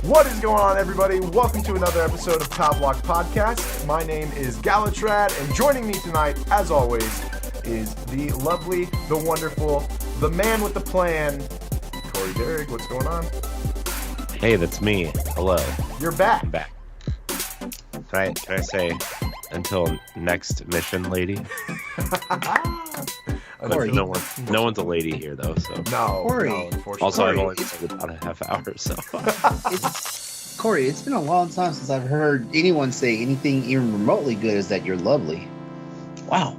What is going on, everybody? Welcome to another episode of Pow Block Podcast. My name is Galutrad, and joining me tonight, as always, is the lovely, the wonderful, the man with the plan, Corey Dirrig. What's going on? Hey, that's me. Hello. You're back. I'm back. Can I say until next mission, lady? Corey. No one's a lady here though, so. No, Corey. no, unfortunately. Also, I've only been about a half hour, so. Corey, it's been a long time since I've heard anyone say anything even remotely good as that you're lovely. Wow.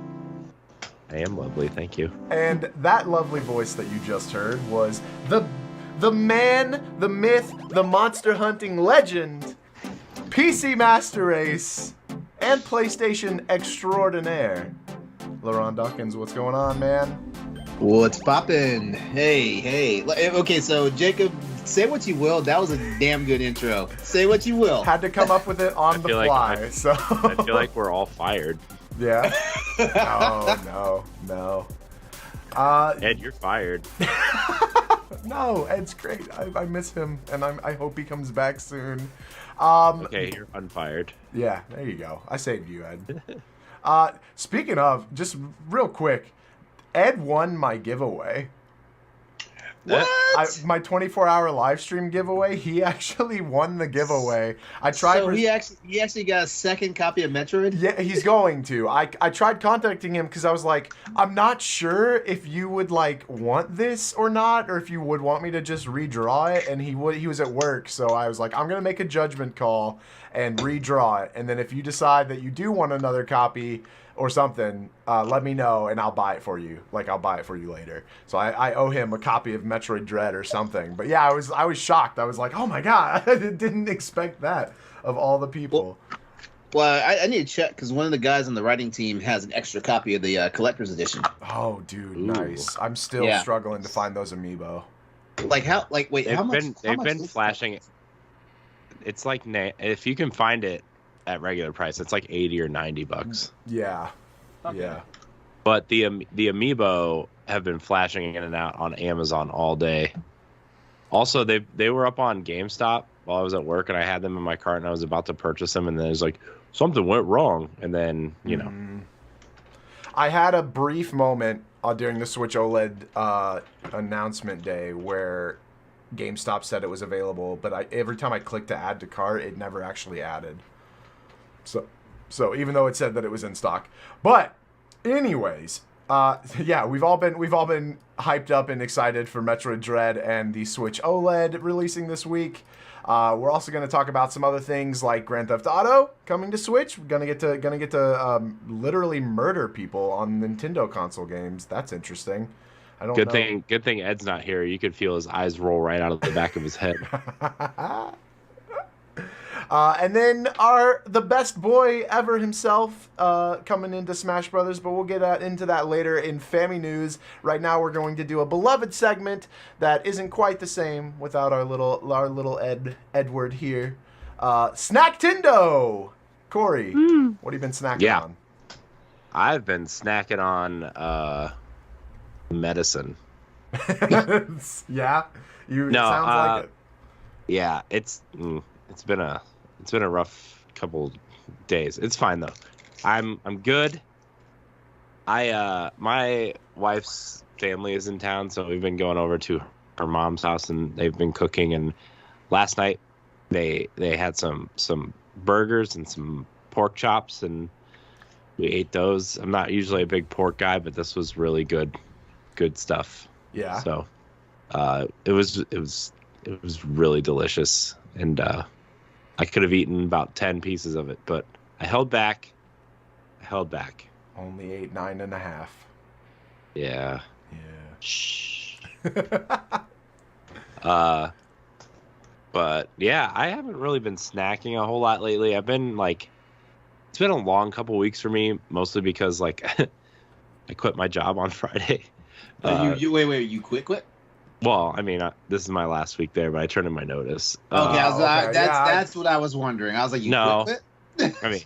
I am lovely, thank you. And that lovely voice that you just heard was the man, the myth, the monster hunting legend, PC Master Race, and PlayStation extraordinaire, LeRon Dawkins. What's going on, man? What's poppin'? Hey. Okay, so Jacob, say what you will. That was a damn good intro. Say what you will. Had to come up with it on the fly. So I feel like we're all fired. Yeah. No. Ed, you're fired. No, Ed's great. I miss him, and I hope he comes back soon. Okay, you're unfired. Yeah, there you go. I saved you, Ed. Speaking of, just real quick, Ed won my giveaway. What? My 24-hour live stream giveaway. He actually won the giveaway. I tried. So he actually got a second copy of Metroid? Yeah, he's going to. I tried contacting him because I was like, I'm not sure if you would want this or not, or if you would want me to just redraw it. And he was at work, so I was like, I'm gonna make a judgment call and redraw it. And then if you decide that you do want another copy or something, let me know and I'll buy it for you. I'll buy it for you later. So I owe him a copy of Metroid Dread or something. But yeah, I was shocked. I was like, oh my god, I didn't expect that of all the people. Well, I need to check because one of the guys on the writing team has an extra copy of the collector's edition. Oh, dude, Ooh. nice. I'm still struggling to find those amiibo. How much? They've been flashing it. It's like, if you can find it at regular price, it's like $80 or $90. Yeah. Okay. Yeah. But the amiibo have been flashing in and out on Amazon all day. Also, they were up on GameStop while I was at work, and I had them in my cart, and I was about to purchase them, and then it was like, something went wrong, and then, you know. I had a brief moment during the Switch OLED announcement day where GameStop said it was available, but every time I clicked to add to cart, it never actually added. So even though it said that it was in stock. But anyways, yeah, we've all been hyped up and excited for Metroid Dread and the Switch OLED releasing this week. We're also going to talk about some other things like Grand Theft Auto coming to Switch. We're gonna get to literally murder people on Nintendo console games. That's interesting. I don't know. Good thing Ed's not here. You could feel his eyes roll right out of the back of his head. And then the best boy ever himself coming into Smash Brothers, but we'll get into that later in Family News. Right now, we're going to do a beloved segment that isn't quite the same without our little Edward here. Snacktindo! Corey, what have you been snacking on? I've been snacking on medicine. Yeah? It sounds like it. Yeah, it's been a rough couple days. It's fine though. I'm good. My wife's family is in town, so we've been going over to her mom's house and they've been cooking, and last night they had some burgers and some pork chops and we ate those. I'm not usually a big pork guy, but this was really good stuff. Yeah. So it was really delicious, and I could have eaten about 10 pieces of it, but I held back. Only ate 9.5. Yeah. Yeah. Shh. But yeah, I haven't really been snacking a whole lot lately. I've been it's been a long couple weeks for me, mostly because I quit my job on Friday. Wait, you quit? Well, I mean, this is my last week there, but I turned in my notice. Okay, that's what I was wondering. I was like, quit? I mean,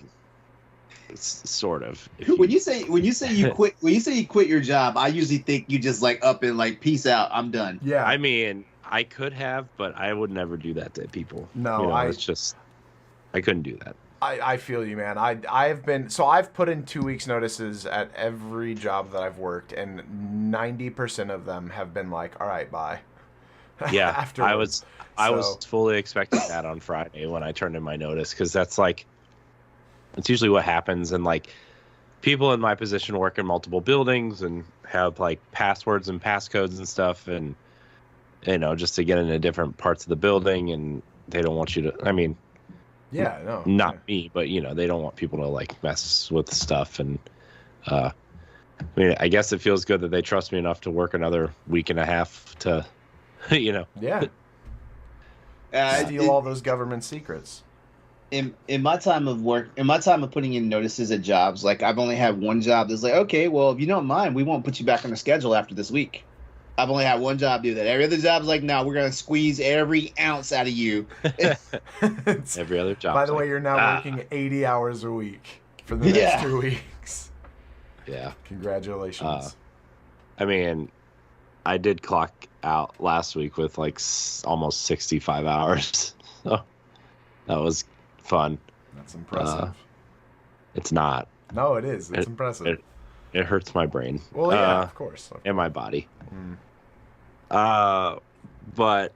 it's sort of. When you say you quit your job, I usually think you just up and peace out, I'm done. Yeah. I mean, I could have, but I would never do that to people. No, it's just I couldn't do that. I feel you, man. I've put in 2 weeks notices at every job that I've worked, and 90% of them have been like, all right, bye. Yeah, Afterwards. I was fully expecting that on Friday when I turned in my notice, because that's usually what happens. And like, people in my position work in multiple buildings and have like passwords and passcodes and stuff, and just to get into different parts of the building, and they don't want you to. I mean. Yeah, no. Not me, but they don't want people to like mess with stuff, and I mean, I guess it feels good that they trust me enough to work another week and a half to, Yeah. Steal all those government secrets. In my time of work, in my time of putting in notices at jobs, like I've only had one job that's like, okay, well, if you don't mind, we won't put you back on the schedule after this week. I've only had one job do that. Every other job's like, no, we're going to squeeze every ounce out of you. Every other job. By the way, you're now working 80 hours a week for the next 2 weeks. Yeah. Congratulations. I mean, I did clock out last week with like almost 65 hours. So that was fun. That's impressive. It's not. No, it is. It's impressive. It hurts my brain. Well, yeah, of course. And my body. But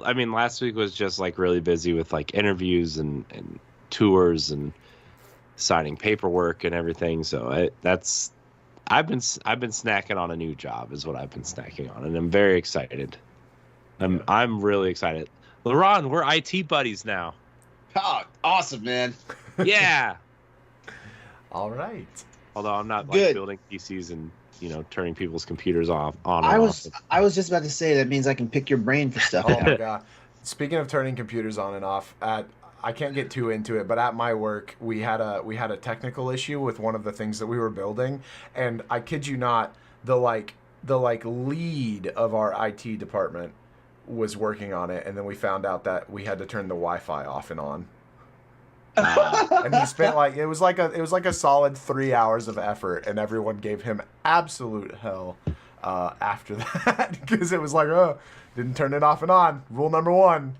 I mean, last week was just like really busy with like interviews and tours and signing paperwork and everything. So I've been snacking on a new job is what I've been snacking on, and I'm very excited. I'm really excited. LeRon, we're IT buddies now. Oh, awesome, man. Yeah. All right. Although I'm not like building PCs and turning people's computers on. I was just about to say that means I can pick your brain for stuff. Oh my god! Speaking of turning computers on and off, I can't get too into it, but at my work we had a technical issue with one of the things that we were building, and I kid you not, the lead of our IT department was working on it, and then we found out that we had to turn the Wi-Fi off and on. And he spent it was like a solid 3 hours of effort, and everyone gave him absolute hell after that because it was like, didn't turn it off and on. Rule number 1.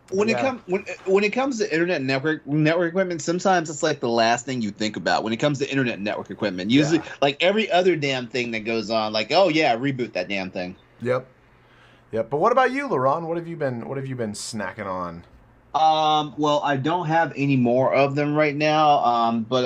When it comes to internet network equipment, sometimes it's like the last thing you think about when it comes to internet network equipment. Usually, like every other damn thing that goes on, like, oh yeah, reboot that damn thing. Yep. But what about you, LeRon? What have you been snacking on? Well, I don't have any more of them right now. But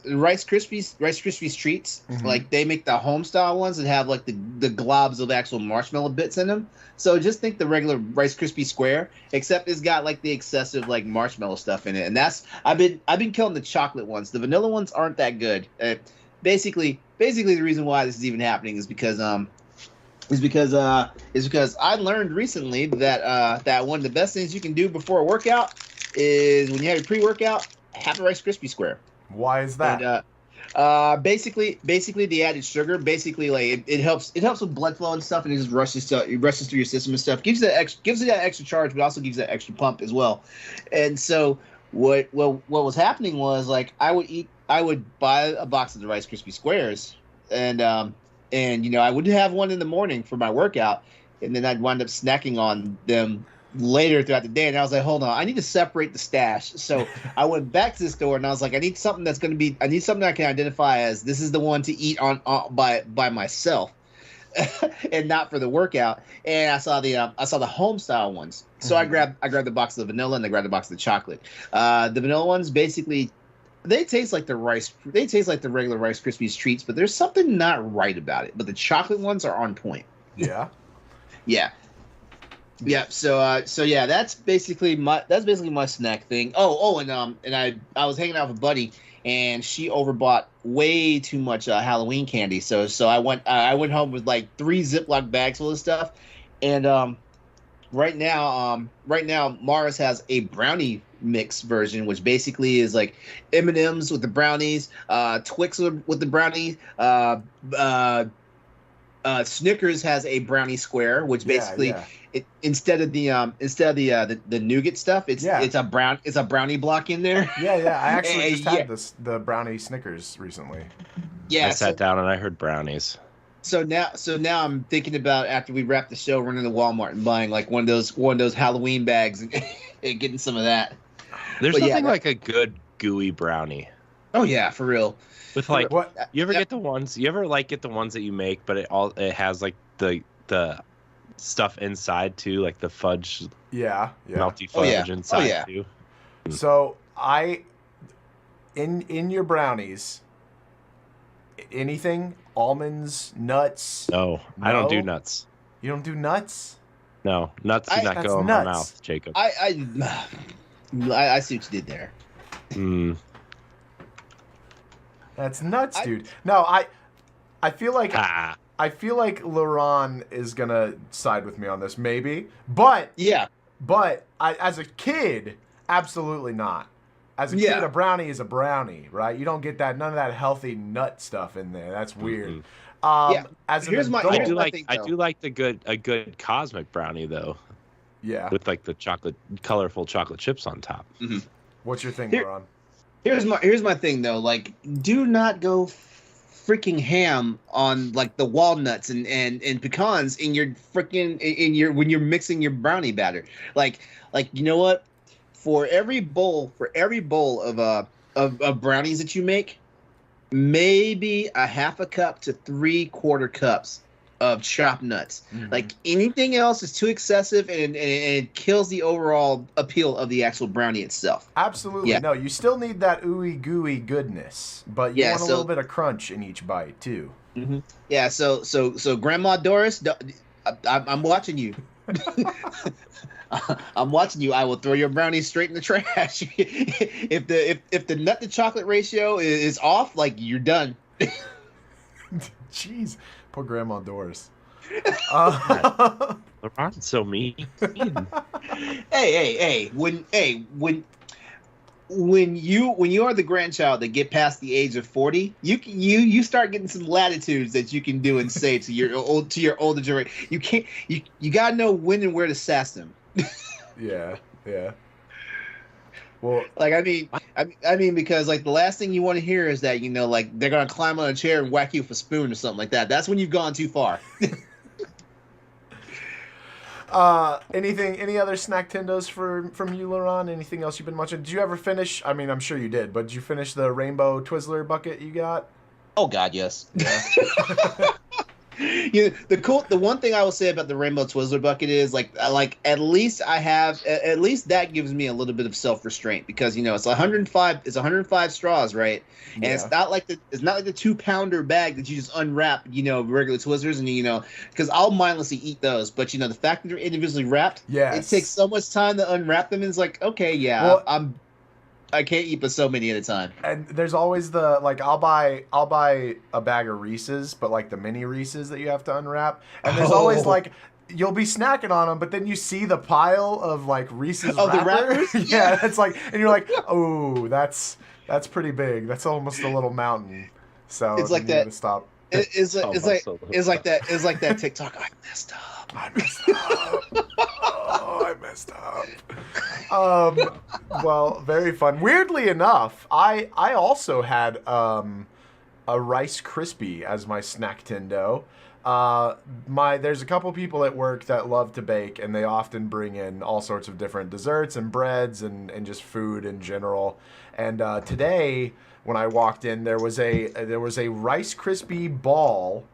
Rice Krispies treats, like they make the home style ones that have like the globs of actual marshmallow bits in them. So just think the regular Rice Krispie square, except it's got like the excessive like marshmallow stuff in it. And that's I've been killing the chocolate ones. The vanilla ones aren't that good. Basically the reason why this is even happening is because I learned recently that one of the best things you can do before a workout is when you have your pre-workout, have a Rice Krispie square. Why is that? And, basically the added sugar, basically like it helps with blood flow and stuff, and it just rushes through your system and stuff. Gives you that extra charge, but also gives you that extra pump as well. And so what was happening was like I would buy a box of the Rice Krispie squares, and I would have one in the morning for my workout, and then I'd wind up snacking on them later throughout the day. And I was like, hold on, I need to separate the stash. So I went back to the store and I was like, I need something I can identify as this is the one to eat on by myself, and not for the workout. And I saw the home style ones. So I grabbed the box of the vanilla and I grabbed the box of the chocolate. The vanilla ones basically. They taste like the regular Rice Krispies treats, but there's something not right about it. But the chocolate ones are on point. Yeah. Yeah. So yeah, that's basically my snack thing. And I was hanging out with a buddy, and she overbought way too much Halloween candy. So I went home with like 3 Ziploc bags full of stuff, and right now Mars has a brownie mix version, which basically is like M&Ms with the brownies, Twix with the brownies, Snickers has a brownie square, which basically instead of the nougat stuff, it's a brownie block in there. Yeah. I actually just had the brownie Snickers recently. Yeah, I sat down and I heard brownies. So now I'm thinking about after we wrap the show, running to Walmart and buying like one of those Halloween bags and, and getting some of that. There's But yeah, nothing like a good gooey brownie. Oh yeah, for real. With like, What? you ever Yeah. get the ones? You ever like get the ones that you make, but it has like the stuff inside too, like the fudge, Yeah. melty Oh, yeah. fudge inside yeah. too. So in your brownies, anything, almonds, nuts. No, I don't do No? nuts. You don't do nuts? No, nuts do not That's go in my nuts. mouth, Jacob. I see what you did there. Mm. That's nuts, I- dude. No, I feel like Ah, LeRon is gonna side with me on this, maybe. But Yeah. as a kid, absolutely not. As a Yeah. kid, a brownie is a brownie, right? You don't get none of that healthy nut stuff in there. That's weird. Yeah. As an Here's my- adult, I here's do my like thing, I though. do like a good cosmic brownie though, yeah. with like the colorful chocolate chips on top. What's your thing, Here- LeRon? Here's my thing though. Like, do not go freaking ham on like the walnuts and pecans in your freaking in your when you're mixing your brownie batter. Like you know what? For every bowl of brownies that you make, maybe a half a cup to 3/4 cups of chopped nuts. Mhm. Like anything else is too excessive and it kills the overall appeal of the actual brownie itself. Absolutely. Yeah. No, you still need that ooey gooey goodness, but you Yeah, want a so- little bit of crunch in each bite too. Yeah, so Grandma Doris, I'm watching you. I'm watching you. I will throw your brownies straight in the trash. if the nut to chocolate ratio is off, like you're done. Jeez, poor Grandma Doris. LeBron's so mean. Hey, when you are the grandchild that get past the age of 40, you start getting some latitudes that you can do and say to your older generation. You gotta know when and where to sass them. Yeah. Well, Like I mean because like the last thing you want to hear is that like they're gonna climb on a chair and whack you with a spoon or something like that. That's when you've gone too far. any other snack tendos from you, LeRon? Anything else you've been watching? Did you ever finish? I mean, I'm sure you did, but did you finish the Rainbow Twizzler bucket you got? Oh God, yes. Yeah. The one thing I will say about the Rainbow Twizzler bucket is like at least that gives me a little bit of self restraint because it's 105 straws, right? And Yeah. it's not like the 2-pounder bag that you just unwrap regular Twizzlers and because I'll mindlessly eat those, but the fact that they're individually wrapped, Yes. it takes so much time to unwrap them. And it's like, okay, yeah, Well- I can't eat but so many at a time. And there's always the like I'll buy a bag of Reese's, but like the mini Reese's that you have to unwrap. And there's always Oh. like you'll be snacking on them, but then you see the pile of like Reese's Oh, the wrapper. wrappers? Yeah, Yeah. it's like, and you're like, oh, that's pretty big. That's almost a little mountain. So It's like then you that- gotta stop. It's like that TikTok. I messed up. I messed up. Oh, I messed up. Well, very fun. Weirdly enough, I also had a Rice Krispie as my snack tendo. There's a couple people at work that love to bake, and they often bring in all sorts of different desserts and breads and just food in general. And today, when I walked in, there was a Rice Krispie ball.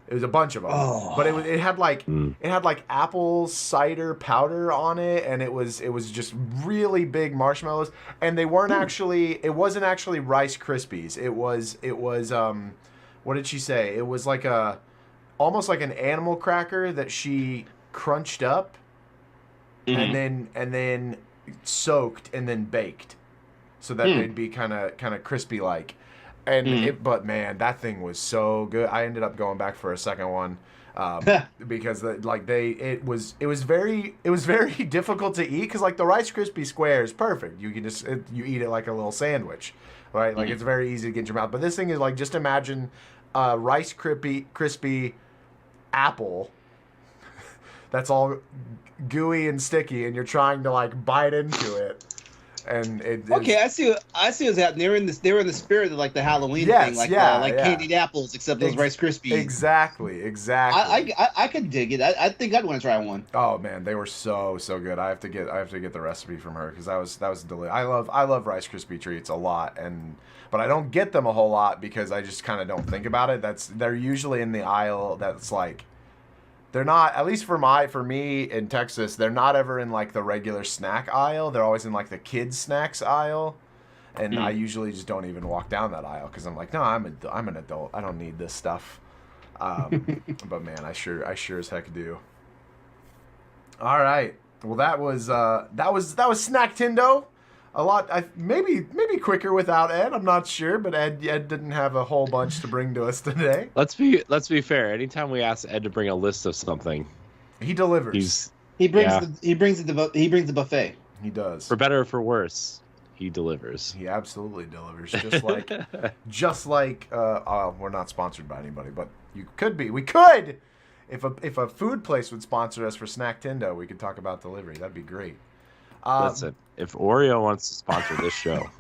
It was a bunch of them, Oh. but it had like apple cider powder on it, and it was just really big marshmallows. And they weren't actually. It wasn't actually Rice Krispies. It was what did she say? It was like almost like an animal cracker that she crunched up, and then soaked and then baked, so that they'd be kind of crispy like. And but man, that thing was so good. I ended up going back for a second one because it was very difficult to eat because like the Rice Krispie square is perfect. You can you eat it like a little sandwich, right? Like it's very easy to get in your mouth. But this thing is like just imagine Rice Krispie apple that's all gooey and sticky, and you're trying to like bite into it. and it Okay, I see. I see what's happening. They were in the spirit of like the Halloween Yes, thing, like yeah, like yeah. candied apples, except those Rice Krispies. Exactly. I could dig it. I think I'd want to try one. Oh man, they were so good. I have to get the recipe from her because that was delicious. I love Rice Krispie treats a lot, but I don't get them a whole lot because I just kind of don't think about it. They're usually in the aisle that's like, they're not, at least for me in Texas, they're not ever in like the regular snack aisle. They're always in like the kids snacks aisle. And I usually just don't even walk down that aisle because I'm like, no, I'm an adult. I don't need this stuff. But man, I sure as heck do. All right. Well, that was Snacktindo. A lot, maybe quicker without Ed. I'm not sure, but Ed didn't have a whole bunch to bring to us today. Let's be fair. Anytime we ask Ed to bring a list of something, he delivers. He brings the buffet. He does. For better or for worse, he delivers. He absolutely delivers. Just like we're not sponsored by anybody, but you could be. We could. If a food place would sponsor us for Snacktindo, we could talk about delivery. That'd be great. Listen, if Oreo wants to sponsor this show,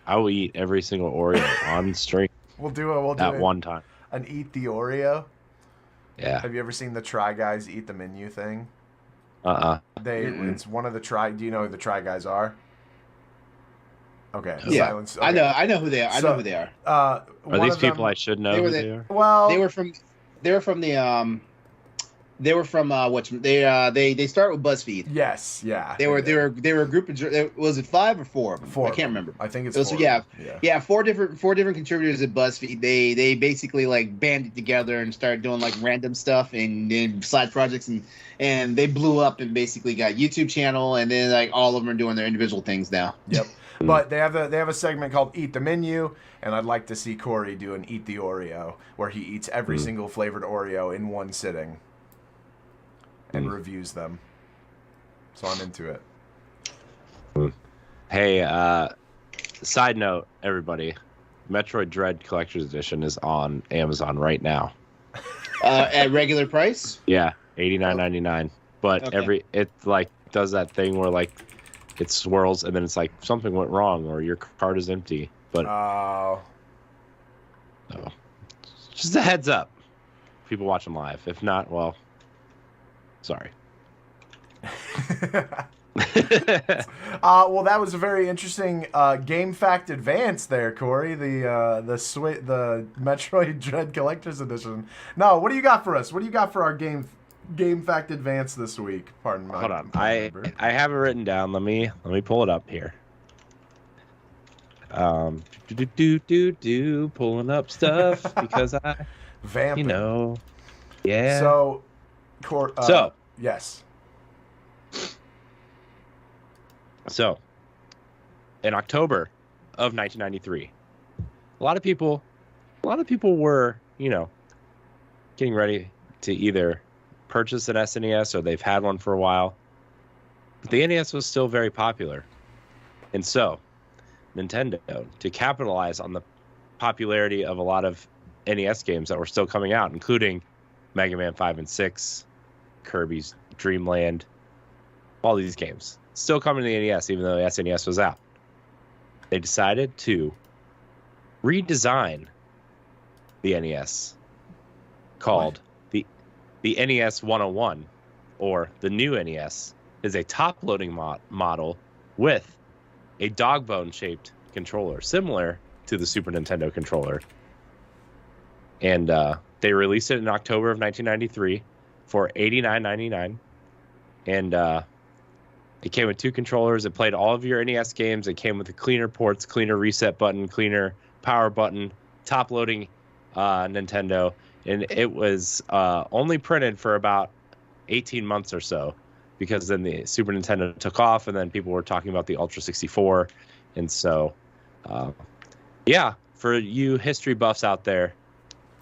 I will eat every single Oreo on stream. We'll do one time. An eat the Oreo. Yeah. Have you ever seen the Try Guys eat the menu thing? It's one of the Try. Do you know who the Try Guys are? Okay. Yeah. Silence. Okay. I know who they are. I know who they are. Are these people I should know who they are? Well, they were from they start with BuzzFeed. Yes, yeah. They were a group of, was it 5 or 4 of them? Four. I can't remember. I think it's it was, 4. Yeah, four different contributors at BuzzFeed. They basically like banded together and started doing like random stuff and side projects and they blew up and basically got YouTube channel, and then like all of them are doing their individual things now. Yep. But they have a segment called Eat the Menu, and I'd like to see Corey do an Eat the Oreo, where he eats every single flavored Oreo in one sitting and reviews them. So I'm into it. Hey, side note, everybody, Metroid Dread Collector's Edition is on Amazon right now. At regular price? Yeah, $89.99. But it like does that thing where like it swirls and then it's like something went wrong or your card is empty. But just a heads up. People watching live. If not, well, sorry. Well, that was a very interesting game fact advance there, Corey. The Metroid Dread Collector's Edition. No, what do you got for us? What do you got for our game fact advance this week? Pardon me. Hold on, I have it written down. Let me pull it up here. Pulling up stuff because I vamping. Yeah. So, yes. So, in October of 1993, a lot of people were, getting ready to either purchase an SNES or they've had one for a while. But the NES was still very popular. And so, Nintendo, to capitalize on the popularity of a lot of NES games that were still coming out, including Mega Man 5 and 6, Kirby's Dream Land, all these games still coming to the NES, even though the SNES was out. They decided to redesign the NES, called the NES 101, or the new NES, is a top-loading model with a dog bone-shaped controller, similar to the Super Nintendo controller. And they released it in October of 1993 for $89.99. And it came with 2 controllers. It played all of your NES games. It came with the cleaner ports, cleaner reset button, cleaner power button, top-loading Nintendo. And it was only printed for about 18 months or so, because then the Super Nintendo took off, and then people were talking about the Ultra 64. And so, for you history buffs out there,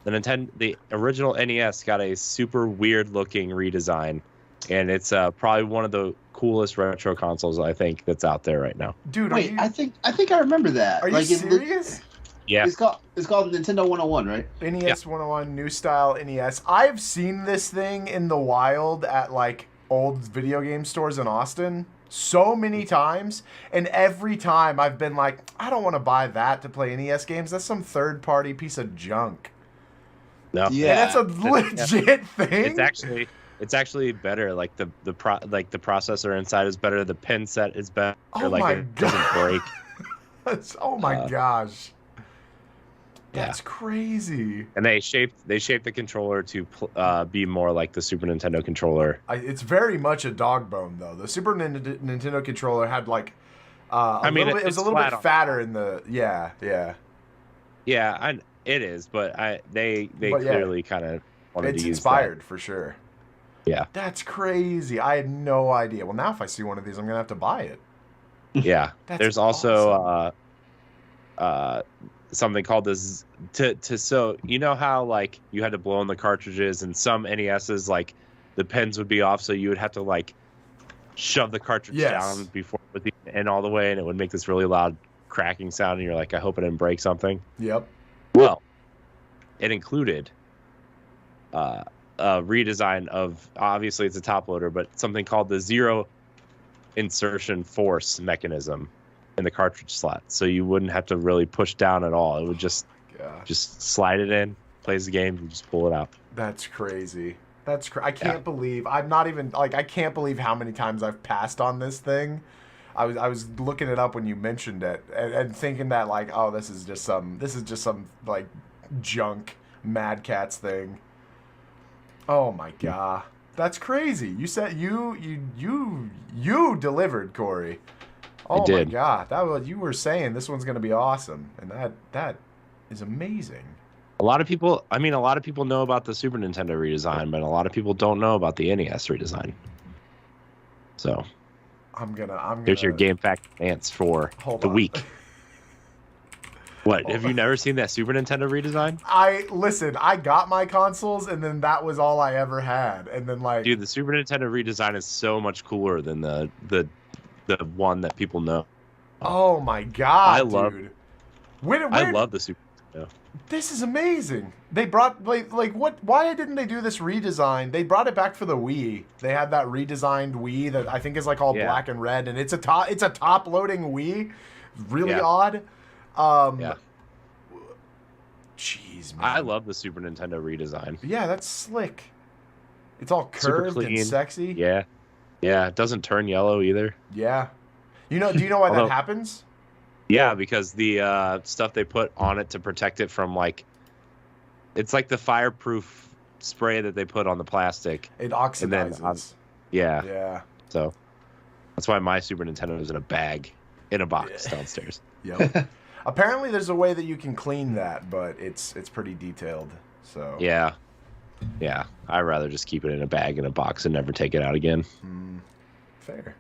the original NES got a super weird-looking redesign, and it's probably one of the coolest retro consoles I think that's out there right now. Dude, wait, I think I remember that. Are you serious? Yeah. It's called Nintendo 101, right? NES 101, new style NES. I've seen this thing in the wild at like old video game stores in Austin. so many times, and every time I've been like, I don't want to buy that to play NES games. That's some third-party piece of junk. No. Yeah. And it's a legit thing. It's actually better. Like the processor inside is better. The pin set is better. Oh like my it doesn't break. Oh my gosh. Yeah. That's crazy. And they shaped the controller to be more like the Super Nintendo controller. It's very much a dog bone though. The Super Nintendo controller had like it was a little bit fatter in the yeah. Yeah, it is, but they clearly kind of wanted to use inspired for sure. Yeah. That's crazy. I had no idea. Well, now if I see one of these, I'm gonna have to buy it. Yeah. That's There's also something called this so you know how like you had to blow in the cartridges, and some NESs like the pins would be off, so you would have to like shove the cartridge down before it would end all the way, and it would make this really loud cracking sound, and you're like, I hope I didn't break something. Yep. Well, it included a redesign of, obviously it's a top loader, but something called the zero insertion force mechanism in the cartridge slot, so you wouldn't have to really push down at all. It would just slide it in, plays the game, and just pull it out. That's crazy. I can't believe I'm not even like I can't believe how many times I've passed on this thing. I was looking it up when you mentioned it and thinking that like, oh, this is just some like junk Mad Catz thing. Oh my god, that's crazy. You said you delivered, Corey. Oh my god, you were saying this one's gonna be awesome, and that is amazing. A lot of people know about the Super Nintendo redesign, but a lot of people don't know about the NES redesign. So I'm gonna There's your Game Fact Ants for the week. What? Have you never seen that Super Nintendo redesign? I got my consoles, and then that was all I ever had. And then like, dude, the Super Nintendo redesign is so much cooler than the one that people know. Oh my god, dude! I love the Super Nintendo. This is amazing. They brought like what? Why didn't they do this redesign? They brought it back for the Wii. They had that redesigned Wii that I think is like all black and red, and it's a top loading Wii. Really odd. Jeez, man. I love the Super Nintendo redesign. Yeah, that's slick. It's all curved and sexy. Yeah. Yeah, it doesn't turn yellow either. Yeah. Do you know why that happens? Yeah, because the stuff they put on it to protect it from it's like the fireproof spray that they put on the plastic. It oxidizes. Yeah. So that's why my Super Nintendo is in a box downstairs. Yep. Apparently there's a way that you can clean that, but it's pretty detailed. So yeah, I'd rather just keep it in a bag in a box and never take it out again. Fair.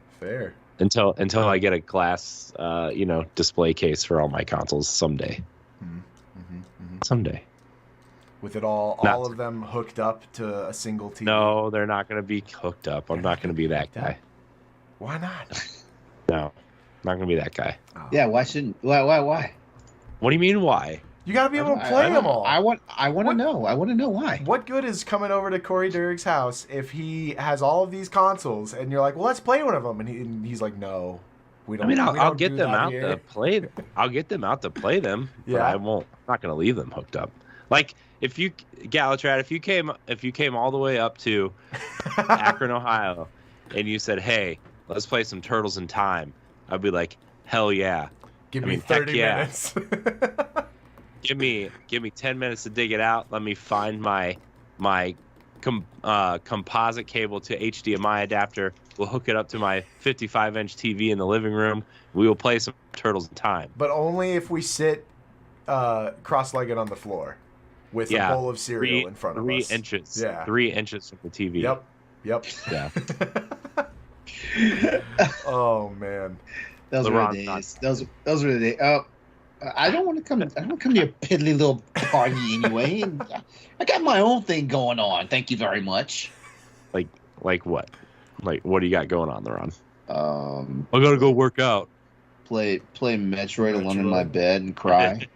Until I get a glass, display case for all my consoles someday. Someday. With it all of them hooked up to a single TV. No, they're not going to be hooked up. I'm not going to be that guy. Why not? No, not going to be that guy. Oh. Yeah, why? What do you mean why? You got to be able to play them all. I want to know. I want to know why. What good is coming over to Corey Dirrig's house if he has all of these consoles and you're like, well, let's play one of them, and he's like, no, we don't. I'll get them out to play. I'll get them out to play them. But I won't. I'm not going to leave them hooked up. Like if you, Galutrad, if you came all the way up to Akron, Ohio, and you said, hey, let's play some Turtles in Time, I'd be like, hell yeah. Give me 30 minutes. Give me 10 minutes to dig it out. Let me find my composite cable to HDMI adapter. We'll hook it up to my 55-inch TV in the living room. We will play some Turtles in Time. But only if we sit cross-legged on the floor with a bowl of cereal in front of us. 3 inches. Yeah. 3 inches from the TV. Yep. Yeah. Oh man. Those were the days. Those were the days. Oh, I don't want to come. I don't want to come to your piddly little party anyway. I got my own thing going on. Thank you very much. Like what? Like what do you got going on, LeRon? I gotta go work out. Play Metroid alone in my bed and cry.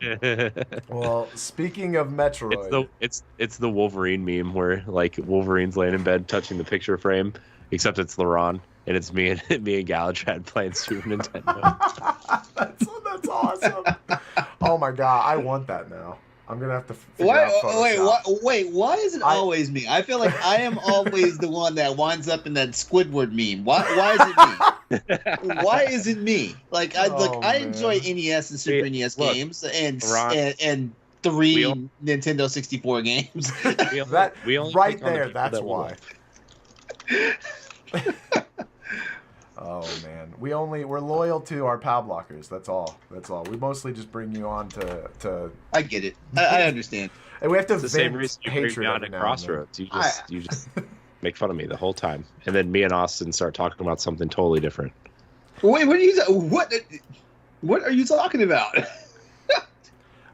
Well, speaking of Metroid, it's the Wolverine meme where like Wolverine's laying in bed touching the picture frame, except it's LeRon and it's me and Galutrad playing Super Nintendo. That's awesome. Oh my god, I want that now. I'm gonna have to figure out Photoshop. Why is it always me? I feel like I am always the one that winds up in that Squidward meme. Why is it me? Why is it me? Like I enjoy NES and Super NES games and three Nintendo 64 games. we only right there. That's why. Oh man, we're loyal to our Pow Blockers. That's all. We mostly just bring you on to. I get it. I understand. And we have to it's the same reason you bring me on at Crossroads. You just make fun of me the whole time, and then me and Austin start talking about something totally different. Wait, what are you talking about?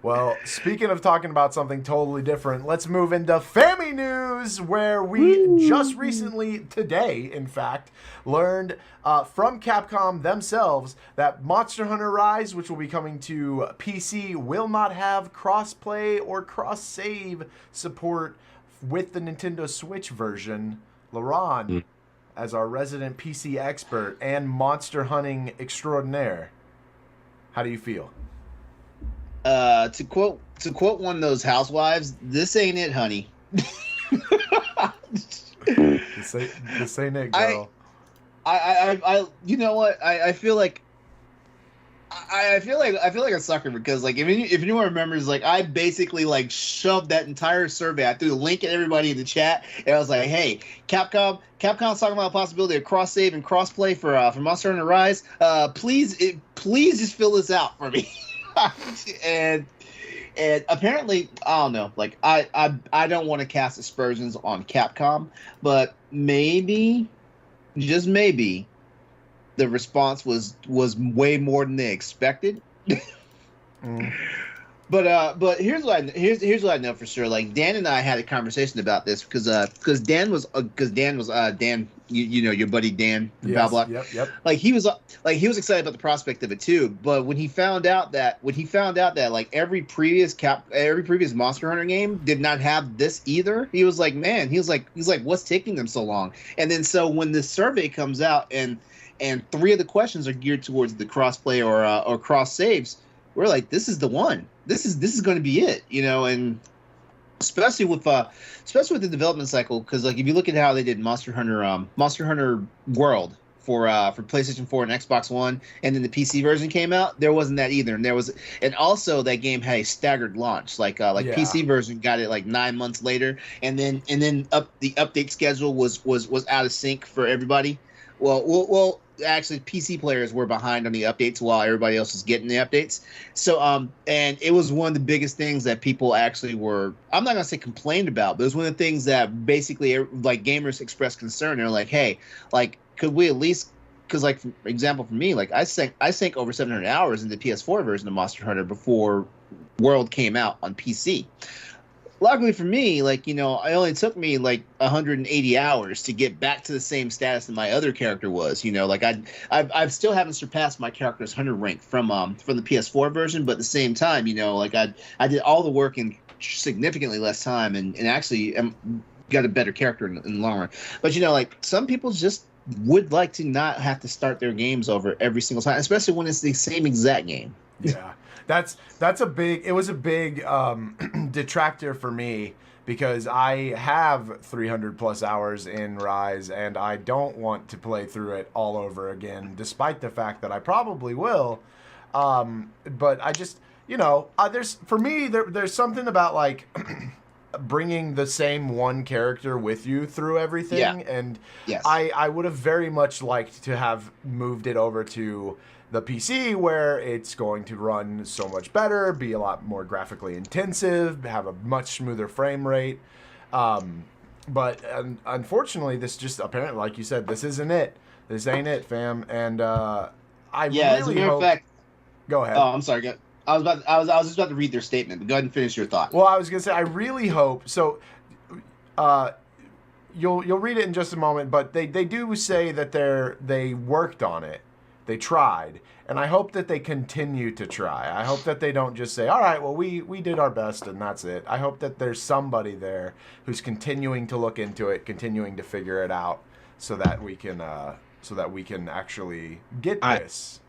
Well, speaking of talking about something totally different, let's move into Family News, where we just recently, today, in fact, learned from Capcom themselves that Monster Hunter Rise, which will be coming to PC, will not have cross-play or cross-save support with the Nintendo Switch version. LeRon, as our resident PC expert and monster hunting extraordinaire, how do you feel? To quote one of those housewives, this ain't it, honey. this ain't it, girl. I you know what? I feel like a sucker because like if anyone remembers, like I basically like shoved that entire survey. I threw the link at everybody in the chat, and I was like, "Hey, Capcom's talking about the possibility of cross save and cross play for Monster Hunter Rise. Please just fill this out for me." and apparently, I don't know. Like I don't want to cast aspersions on Capcom, but maybe, just maybe, the response was way more than they expected. But here's what I know for sure. Like Dan and I had a conversation about this because Dan was Dan, you know your buddy Dan from Pow Block. Yep. Like he was excited about the prospect of it too. But when he found out that like every previous Monster Hunter game did not have this either, he was like, man, he's like what's taking them so long? And then so when this survey comes out and 3 of the questions are geared towards the crossplay or cross saves, we're like, this is the one. This is going to be it, you know, and especially with the development cycle, because like if you look at how they did Monster Hunter World for PlayStation 4 and Xbox One, and then the PC version came out, there wasn't that either, and also that game had a staggered launch, PC version got it like 9 months later, and then the update schedule was out of sync for everybody. Well, actually, PC players were behind on the updates while everybody else was getting the updates. So, and it was one of the biggest things that people actually were, I'm not going to say complained about, but it was one of the things that basically, like, gamers expressed concern. They're like, hey, like, could we at least, because, like, for example, for me, like, I sank over 700 hours in the PS4 version of Monster Hunter before World came out on PC. Luckily for me, like, you know, it only took me like 180 hours to get back to the same status that my other character was. You know, like I still haven't surpassed my character's hunter rank from the PS4 version, but at the same time, you know, like I did all the work in significantly less time and actually got a better character in the long run. But you know, like some people just would like to not have to start their games over every single time, especially when it's the same exact game. Yeah. It was a big detractor for me because I have 300 plus hours in Rise and I don't want to play through it all over again, despite the fact that I probably will. But I just, you know, there's something about like bringing the same one character with you through everything. Yeah. And yes. I would have very much liked to have moved it over to the PC, where it's going to run so much better, be a lot more graphically intensive, have a much smoother frame rate. But unfortunately, this just apparently, like you said, this isn't it. This ain't it, fam. And I really as a matter hope. Of fact, go ahead. Oh, I'm sorry. I was just about to read their statement. But go ahead and finish your thought. Well, I was gonna say I really hope so. You'll read it in just a moment, but they do say that they worked on it. They tried, and I hope that they continue to try. I hope that they don't just say, all right, well, we did our best, and that's it. I hope that there's somebody there who's continuing to look into it, continuing to figure it out, so that we can actually get this.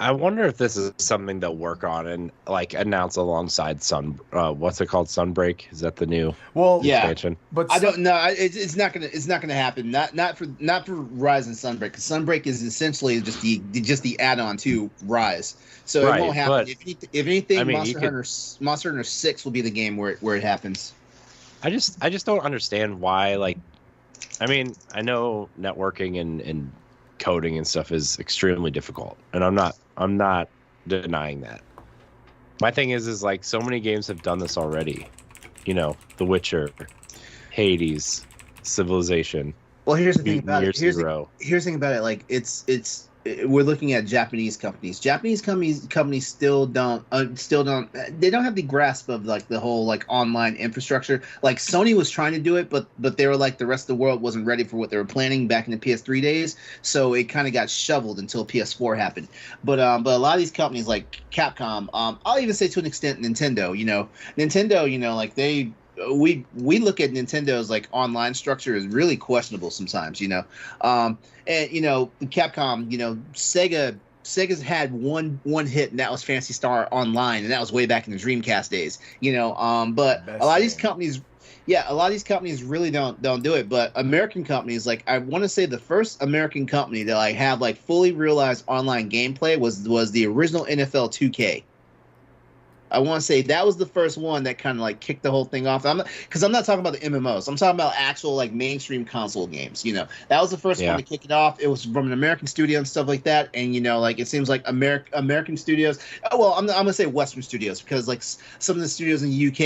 I wonder if this is something they'll work on and like announce alongside what's it called? Sunbreak? Is that the new expansion? But I don't know. It's not gonna happen. Not for Rise and Sunbreak. Because Sunbreak is essentially just the add-on to Rise. So it won't happen. If anything, Monster Hunter 6 will be the game where it happens. I just don't understand why. Like, I mean, I know networking and coding and stuff is extremely difficult, and I'm not denying that. My thing is like so many games have done this already. You know, The Witcher, Hades, Civilization. Well, here's the thing about it. Here's the thing about it. Like, we're looking at Japanese companies. Japanese companies still don't they don't have the grasp of like the whole like online infrastructure. Like Sony was trying to do it, but they were like the rest of the world wasn't ready for what they were planning back in the PS3 days. So it kind of got shoveled until PS4 happened. But a lot of these companies like Capcom, I'll even say to an extent Nintendo. Nintendo, like we look at Nintendo's like online structure as really questionable sometimes, and Capcom, Sega's had one hit, and that was Phantasy Star Online, and that was way back in the Dreamcast days, but a lot of these companies really don't do it. But American companies, like I want to say the first American company that like have like fully realized online gameplay was the original NFL 2K. I want to say that was the first one that kind of like kicked the whole thing off. Because I'm not talking about the MMOs. I'm talking about actual like mainstream console games. That was the first one to kick it off. It was from an American studio and stuff like that. And like it seems like American studios. Well, I'm gonna say Western studios because like some of the studios in the UK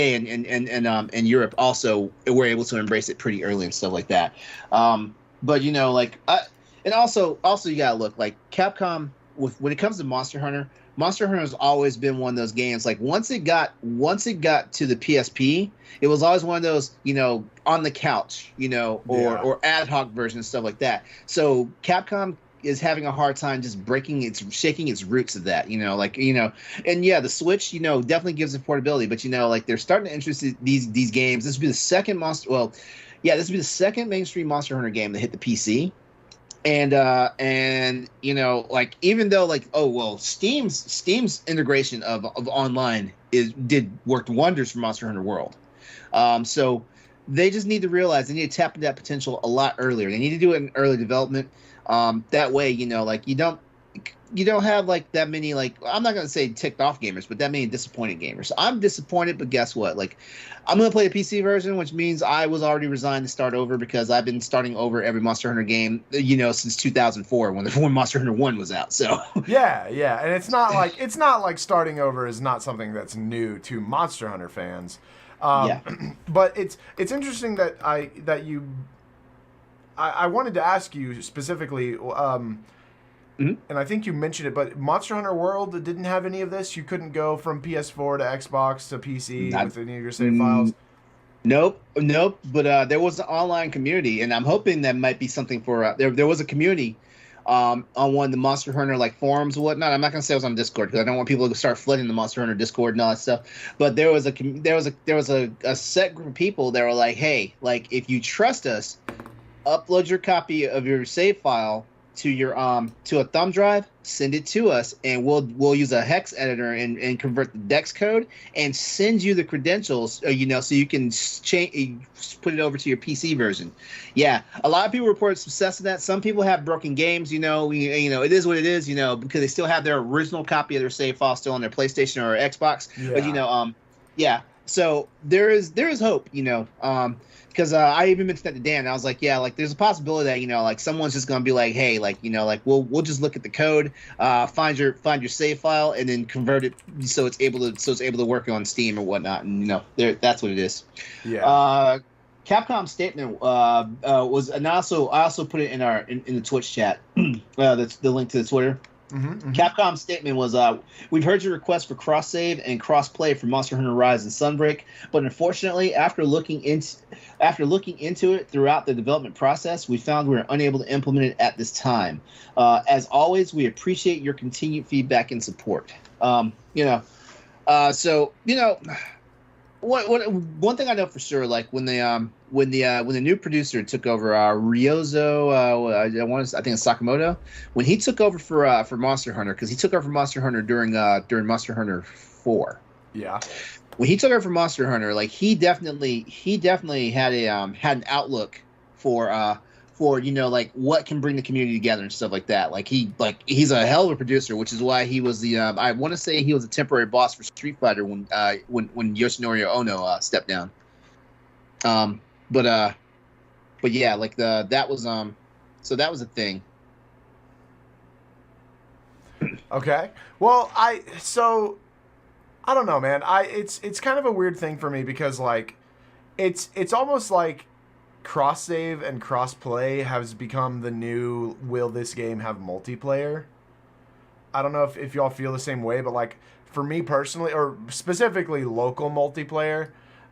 and Europe also were able to embrace it pretty early and stuff like that. But and also you gotta look like Capcom when it comes to Monster Hunter. Monster Hunter has always been one of those games. Like once it got to the PSP, it was always one of those, on the couch, or ad hoc version and stuff like that. So Capcom is having a hard time just shaking its roots of that, and the Switch, definitely gives it portability, but like they're starting to introduce these games. This would be the second this would be the second mainstream Monster Hunter game that hit the PC. And like even though like Steam's integration of online worked wonders for Monster Hunter World, so they just need to realize they need to tap into that potential a lot earlier. They need to do it in early development. That way, like you don't have like that many, like I'm not gonna say ticked off gamers, but that many disappointed gamers. So I'm disappointed, but guess what? Like I'm gonna play a PC version, which means I was already resigned to start over because I've been starting over every Monster Hunter game, since 2004 when Monster Hunter 1 was out. So yeah, and it's not like starting over is not something that's new to Monster Hunter fans. But it's interesting that I wanted to ask you specifically. And I think you mentioned it, but Monster Hunter World didn't have any of this? You couldn't go from PS4 to Xbox to PC with any of your save files? Nope. But there was an online community, and I'm hoping that might be something for... there was a community on one of the Monster Hunter like forums and whatnot. I'm not going to say it was on Discord because I don't want people to start flooding the Monster Hunter Discord and all that stuff. But there was a set group of people that were like, hey, like if you trust us, upload your copy of your save file to your to a thumb drive, send it to us, and we'll use a hex editor and convert the dex code and send you the credentials, so you can put it over to your PC version. Yeah, a lot of people report success in that. Some people have broken games, it is what it is, because they still have their original copy of their save file still on their PlayStation or Xbox. Yeah. But so there is hope, because I even mentioned that to Dan. I was like, yeah, like there's a possibility that like someone's just gonna be like, hey, like like we'll just look at the code, find your save file, and then convert it so it's able to work on Steam or whatnot, and that's what it is. Yeah. Capcom's statement was, and I also put it in the Twitch chat. That's the link to the Twitter. Capcom's statement was, we've heard your request for cross-save and cross-play for Monster Hunter Rise and Sunbreak, but unfortunately, after looking into it throughout the development process, we found we were unable to implement it at this time. As always, we appreciate your continued feedback and support. One thing I know for sure, like when when the new producer took over, Ryozo, I think it's Sakamoto, when he took over for Monster Hunter, because he took over for Monster Hunter during Monster Hunter 4. Yeah. When he took over for Monster Hunter, like he definitely had an outlook for like what can bring the community together and stuff like that. He's a hell of a producer, which is why he was the I want to say he was a temporary boss for Street Fighter when Yoshinori Ono stepped down. But yeah, like that was so that was a thing. Okay. Well, I don't know, man. It's kind of a weird thing for me because like it's almost like cross save and cross play has become the new will this game have multiplayer? I don't know if y'all feel the same way, but like for me personally, or specifically local multiplayer,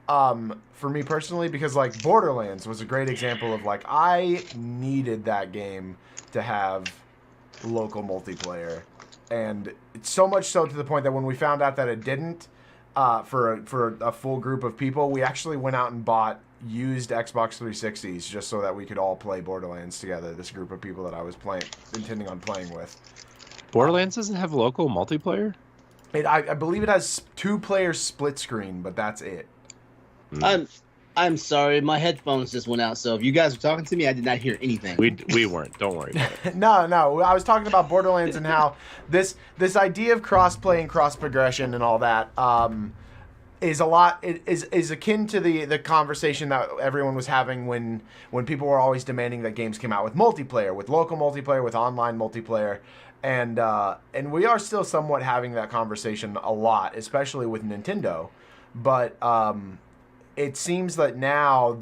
for me personally, because like Borderlands was a great example of like I needed that game to have local multiplayer, and it's so much so to the point that when we found out that it didn't, for a full group of people, we actually went out and bought used Xbox 360s just so that we could all play Borderlands together. This group of people that I was intending on playing with. Borderlands doesn't have local multiplayer? I believe it has 2-player split screen, but that's it. I'm sorry, my headphones just went out, so if you guys were talking to me, I did not hear anything. We weren't. Don't worry about it. No, I was talking about Borderlands and how this idea of cross-play and cross-progression and all that is akin to the conversation that everyone was having when people were always demanding that games came out with multiplayer, with local multiplayer, with online multiplayer. And we are still somewhat having that conversation a lot, especially with Nintendo. But it seems that now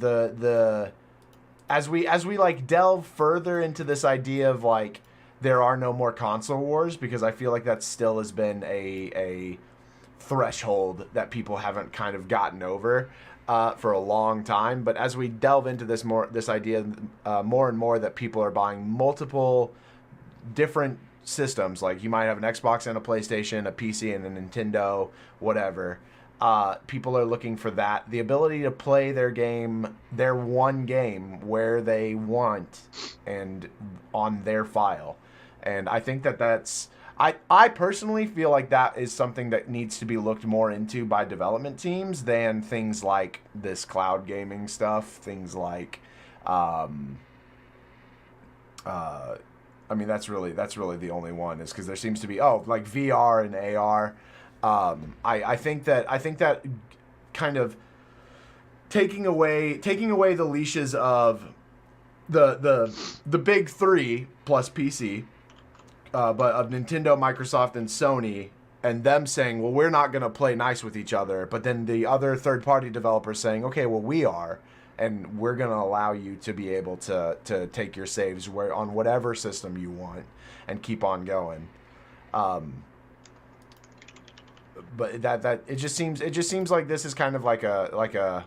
as we like delve further into this idea of like there are no more console wars, because I feel like that still has been a threshold that people haven't kind of gotten over for a long time. But as we delve into this idea more and more that people are buying multiple different systems, like you might have an Xbox and a PlayStation, a PC and a Nintendo, whatever. People are looking for that, the ability to play their one game where they want and on their file. And I think that's I personally feel like that is something that needs to be looked more into by development teams than things like this cloud gaming stuff, things like I mean that's really the only one, is because there seems to be like VR and AR. I think that kind of taking away the leashes of the big three plus PC, but of Nintendo, Microsoft, and Sony, and them saying, well, we're not going to play nice with each other, but then the other third-party developers saying, okay, well, we are, and we're going to allow you to be able to take your saves on whatever system you want and keep on going. But that it just seems like this is kind of like a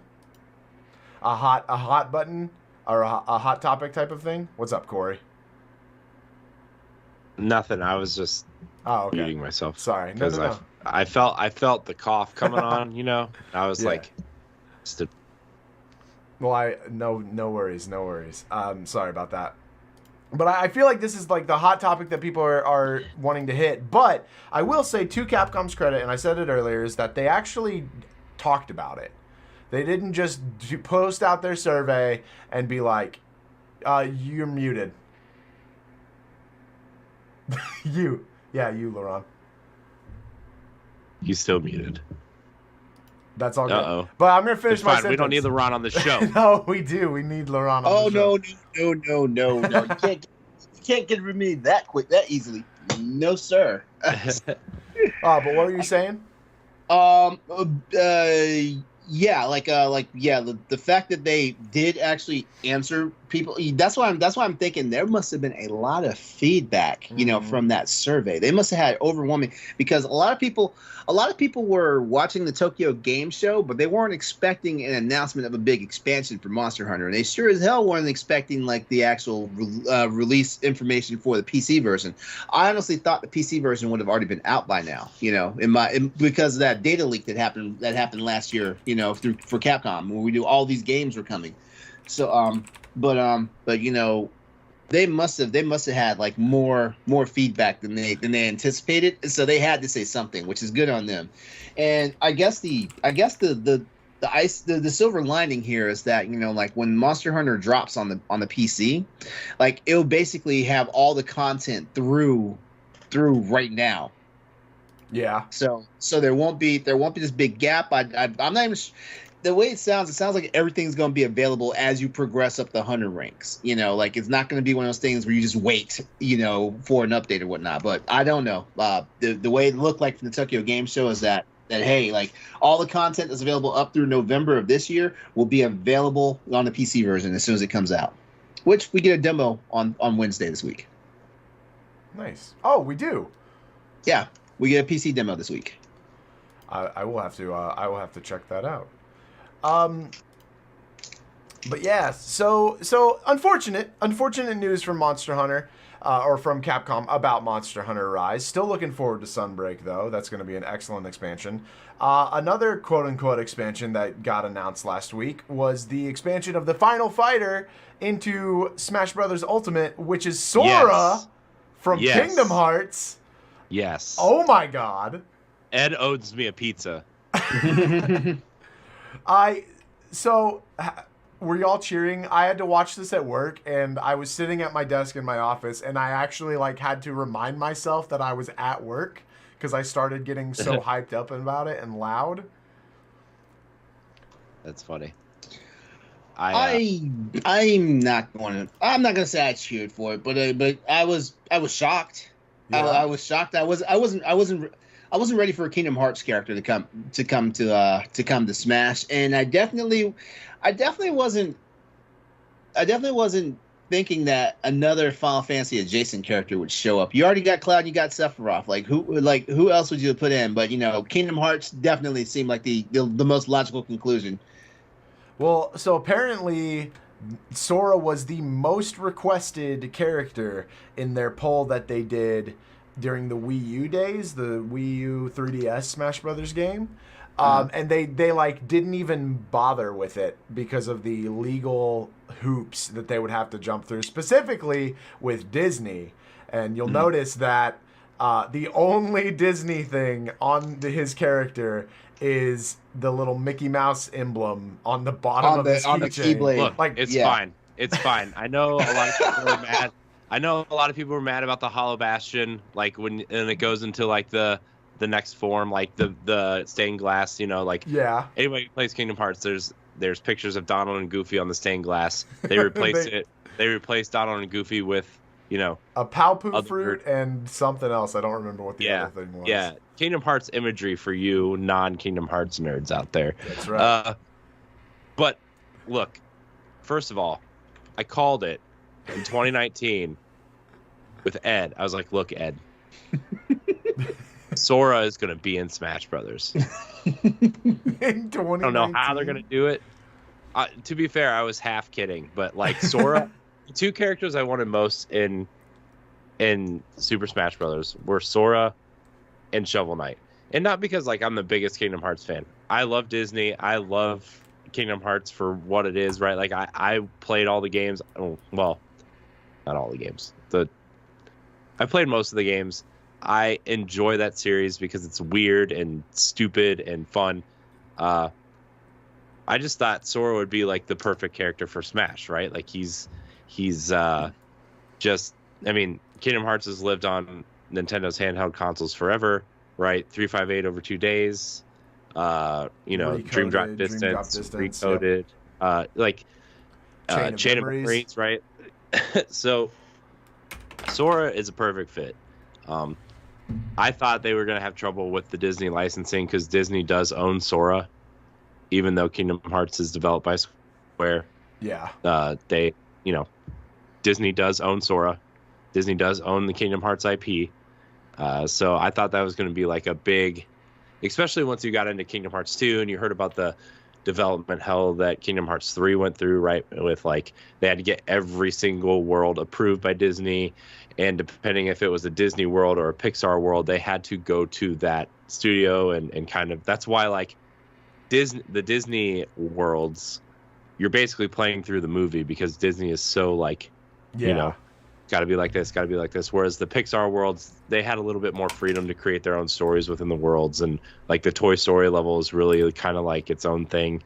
hot button or a hot topic type of thing. What's up, Corey? Nothing. I was just muting myself. Sorry. No. I felt the cough coming on. I was like, well, no worries. Sorry about that. But I feel like this is like the hot topic that people are wanting to hit. But I will say, to Capcom's credit, and I said it earlier, is that they actually talked about it. They didn't just post out their survey and be like, you're muted. You, LeRon. You still muted. That's all good. Uh-oh. But I'm going to finish my sentence. We don't need LeRon on the show. No, we do. We need LeRon on the show. No. You can't get rid of me that quick, that easily. No, sir. But what were you saying? The fact that they did actually answer people, that's why I'm thinking there must have been a lot of feedback, from that survey. They must have had overwhelming, because a lot of people were watching the Tokyo Game Show, but they weren't expecting an announcement of a big expansion for Monster Hunter, and they sure as hell weren't expecting like the actual release information for the PC version. I honestly thought the PC version would have already been out by now, because of that data leak that happened last year, for Capcom, where we knew all these games were coming. So but you know, they must have had like more feedback than they anticipated, so they had to say something, which is good on them. And I guess the silver lining here is that, you know, like when Monster Hunter drops on the PC, like it'll basically have all the content through right now. Yeah. So there won't be this big gap. I'm not even. The way it sounds like everything's going to be available as you progress up the hunter ranks. You know, like it's not going to be one of those things where you just wait, you know, for an update or whatnot. But I don't know. The way it looked like from the Tokyo Game Show is that hey, like all the content that's available up through November of this year will be available on the PC version as soon as it comes out. Which we get a demo on Wednesday this week. Nice. Oh, we do. Yeah, we get a PC demo this week. I will have to check that out. But yeah, so unfortunate news from Monster Hunter, or from Capcom about Monster Hunter Rise. Still looking forward to Sunbreak though. That's going to be an excellent expansion. Another quote unquote expansion that got announced last week was the expansion of the Final Fighter into Smash Bros. Ultimate, which is Sora from Kingdom Hearts. Yes. Oh my God. Ed owes me a pizza. Were y'all cheering? I had to watch this at work, and I was sitting at my desk in my office, and I actually like had to remind myself that I was at work because I started getting so hyped up about it and loud. That's funny. I'm not gonna say I cheered for it, but I was shocked. Yeah. I was shocked. I wasn't ready for a Kingdom Hearts character to come to Smash, and I definitely wasn't thinking that another Final Fantasy adjacent character would show up. You already got Cloud, you got Sephiroth. Who else would you put in? But you know, Kingdom Hearts definitely seemed like the most logical conclusion. Well, so apparently Sora was the most requested character in their poll that they did during the Wii U days, the Wii U 3DS Smash Brothers game. And they like didn't even bother with it because of the legal hoops that they would have to jump through, specifically with Disney. And you'll notice that the only Disney thing on his character is the little Mickey Mouse emblem on the bottom of his keyblade. Look, like, it's fine. It's fine. I know a lot of people are mad. I know a lot of people were mad about the Hollow Bastion, like when it goes into like the next form, like the stained glass, you know, like anybody who plays Kingdom Hearts, there's pictures of Donald and Goofy on the stained glass. They replaced they replaced Donald and Goofy with, you know, a Palpoo fruit and something else. I don't remember what the other thing was. Yeah, Kingdom Hearts imagery for you non-Kingdom Hearts nerds out there. That's right. But look, first of all, I called it in 2019 with Ed. I was like, look, Ed, Sora is going to be in Smash Brothers. In 2019. I don't know how they're going to do it. To be fair, I was half kidding, but like Sora, the two characters I wanted most in Super Smash Brothers were Sora and Shovel Knight. And not because like I'm the biggest Kingdom Hearts fan. I love Disney. I love Kingdom Hearts for what it is, right? Like I played all the games. Oh, well, not all the games. I played most of the games. I enjoy that series because it's weird and stupid and fun. I just thought Sora would be like the perfect character for Smash, right? Like he's just, I mean, Kingdom Hearts has lived on Nintendo's handheld consoles forever, right? 358 over 2 days. You know, Dream Drop Distance, Recoded, Chain of Memories, right? So Sora is a perfect fit. I thought they were going to have trouble with the Disney licensing because Disney does own Sora, even though Kingdom Hearts is developed by Square. Yeah. They, you know, Disney does own Sora. Disney does own the Kingdom Hearts IP. So I thought that was going to be like a big, especially once you got into Kingdom Hearts 2 and you heard about the development hell that Kingdom Hearts 3 went through, right? With like, they had to get every single world approved by Disney. And depending if it was a Disney world or a Pixar world, they had to go to that studio and kind of, that's why like the Disney worlds, you're basically playing through the movie because Disney is so like, you know, got to be like this, got to be like this. Whereas the Pixar worlds, they had a little bit more freedom to create their own stories within the worlds, and like the Toy Story level is really kind of like its own thing.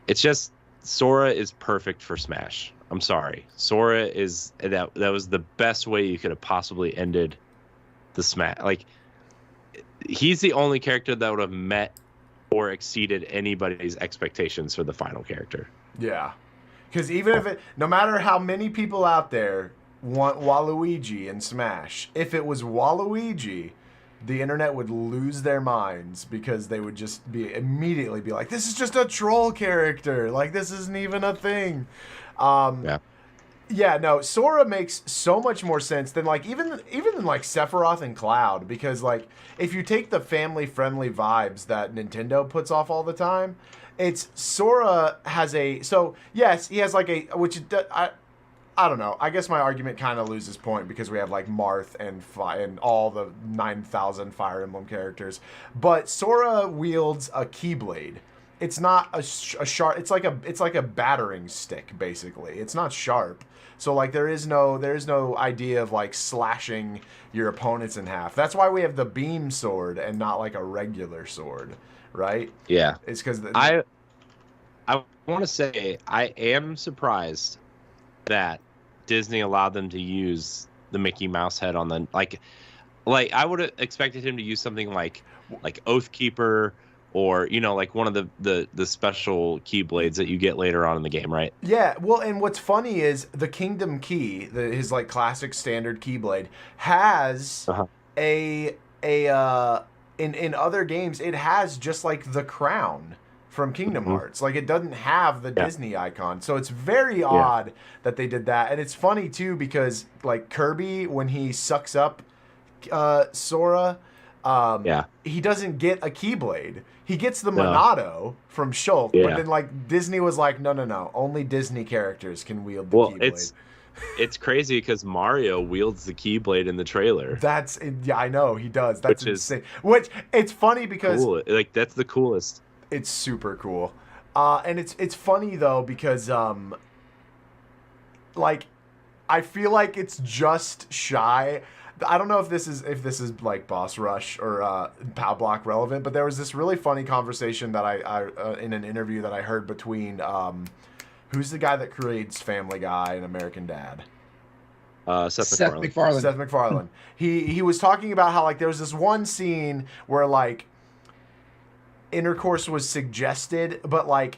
It's just Sora is perfect for Smash. I'm sorry, Sora is that was the best way you could have possibly ended the Smash. Like, he's the only character that would have met or exceeded anybody's expectations for the final character. Yeah. Because even if it, no matter how many people out there want Waluigi in Smash, if it was Waluigi, the internet would lose their minds because they would just immediately be like, this is just a troll character. Like, this isn't even a thing. Yeah, no, Sora makes so much more sense than like even than like Sephiroth and Cloud, because like if you take the family-friendly vibes that Nintendo puts off all the time, it's Sora has a, so yes, he has like a, which I don't know. I guess my argument kind of loses point because we have like Marth and all the 9,000 Fire Emblem characters, but Sora wields a Keyblade. It's not a sharp. It's like a battering stick basically. It's not sharp. So like there is no idea of like slashing your opponents in half. That's why we have the beam sword and not like a regular sword, right? Yeah. It's because I want to say I am surprised that Disney allowed them to use the Mickey Mouse head on the like I would have expected him to use something like Oathkeeper, or you know, like one of the special keyblades that you get later on in the game, right? Yeah, well, and what's funny is the Kingdom Key, his like classic standard keyblade, has in other games it has just like the crown from Kingdom Hearts. Like it doesn't have the Disney icon. So it's very odd that they did that. And it's funny too because like Kirby, when he sucks up Sora, he doesn't get a Keyblade. He gets the Monado from Shulk, but then like Disney was like, no, only Disney characters can wield the Keyblade. It's crazy because Mario wields the Keyblade in the trailer. I know he does. That's insane. Which it's funny because like that's the coolest. It's super cool, and it's funny though because like I feel like it's just shy. I don't know if this is like Boss Rush or Pow Block relevant, but there was this really funny conversation that I in an interview that I heard between who's the guy that creates Family Guy and American Dad? Seth MacFarlane. Seth MacFarlane. He was talking about how like there was this one scene where like intercourse was suggested, but like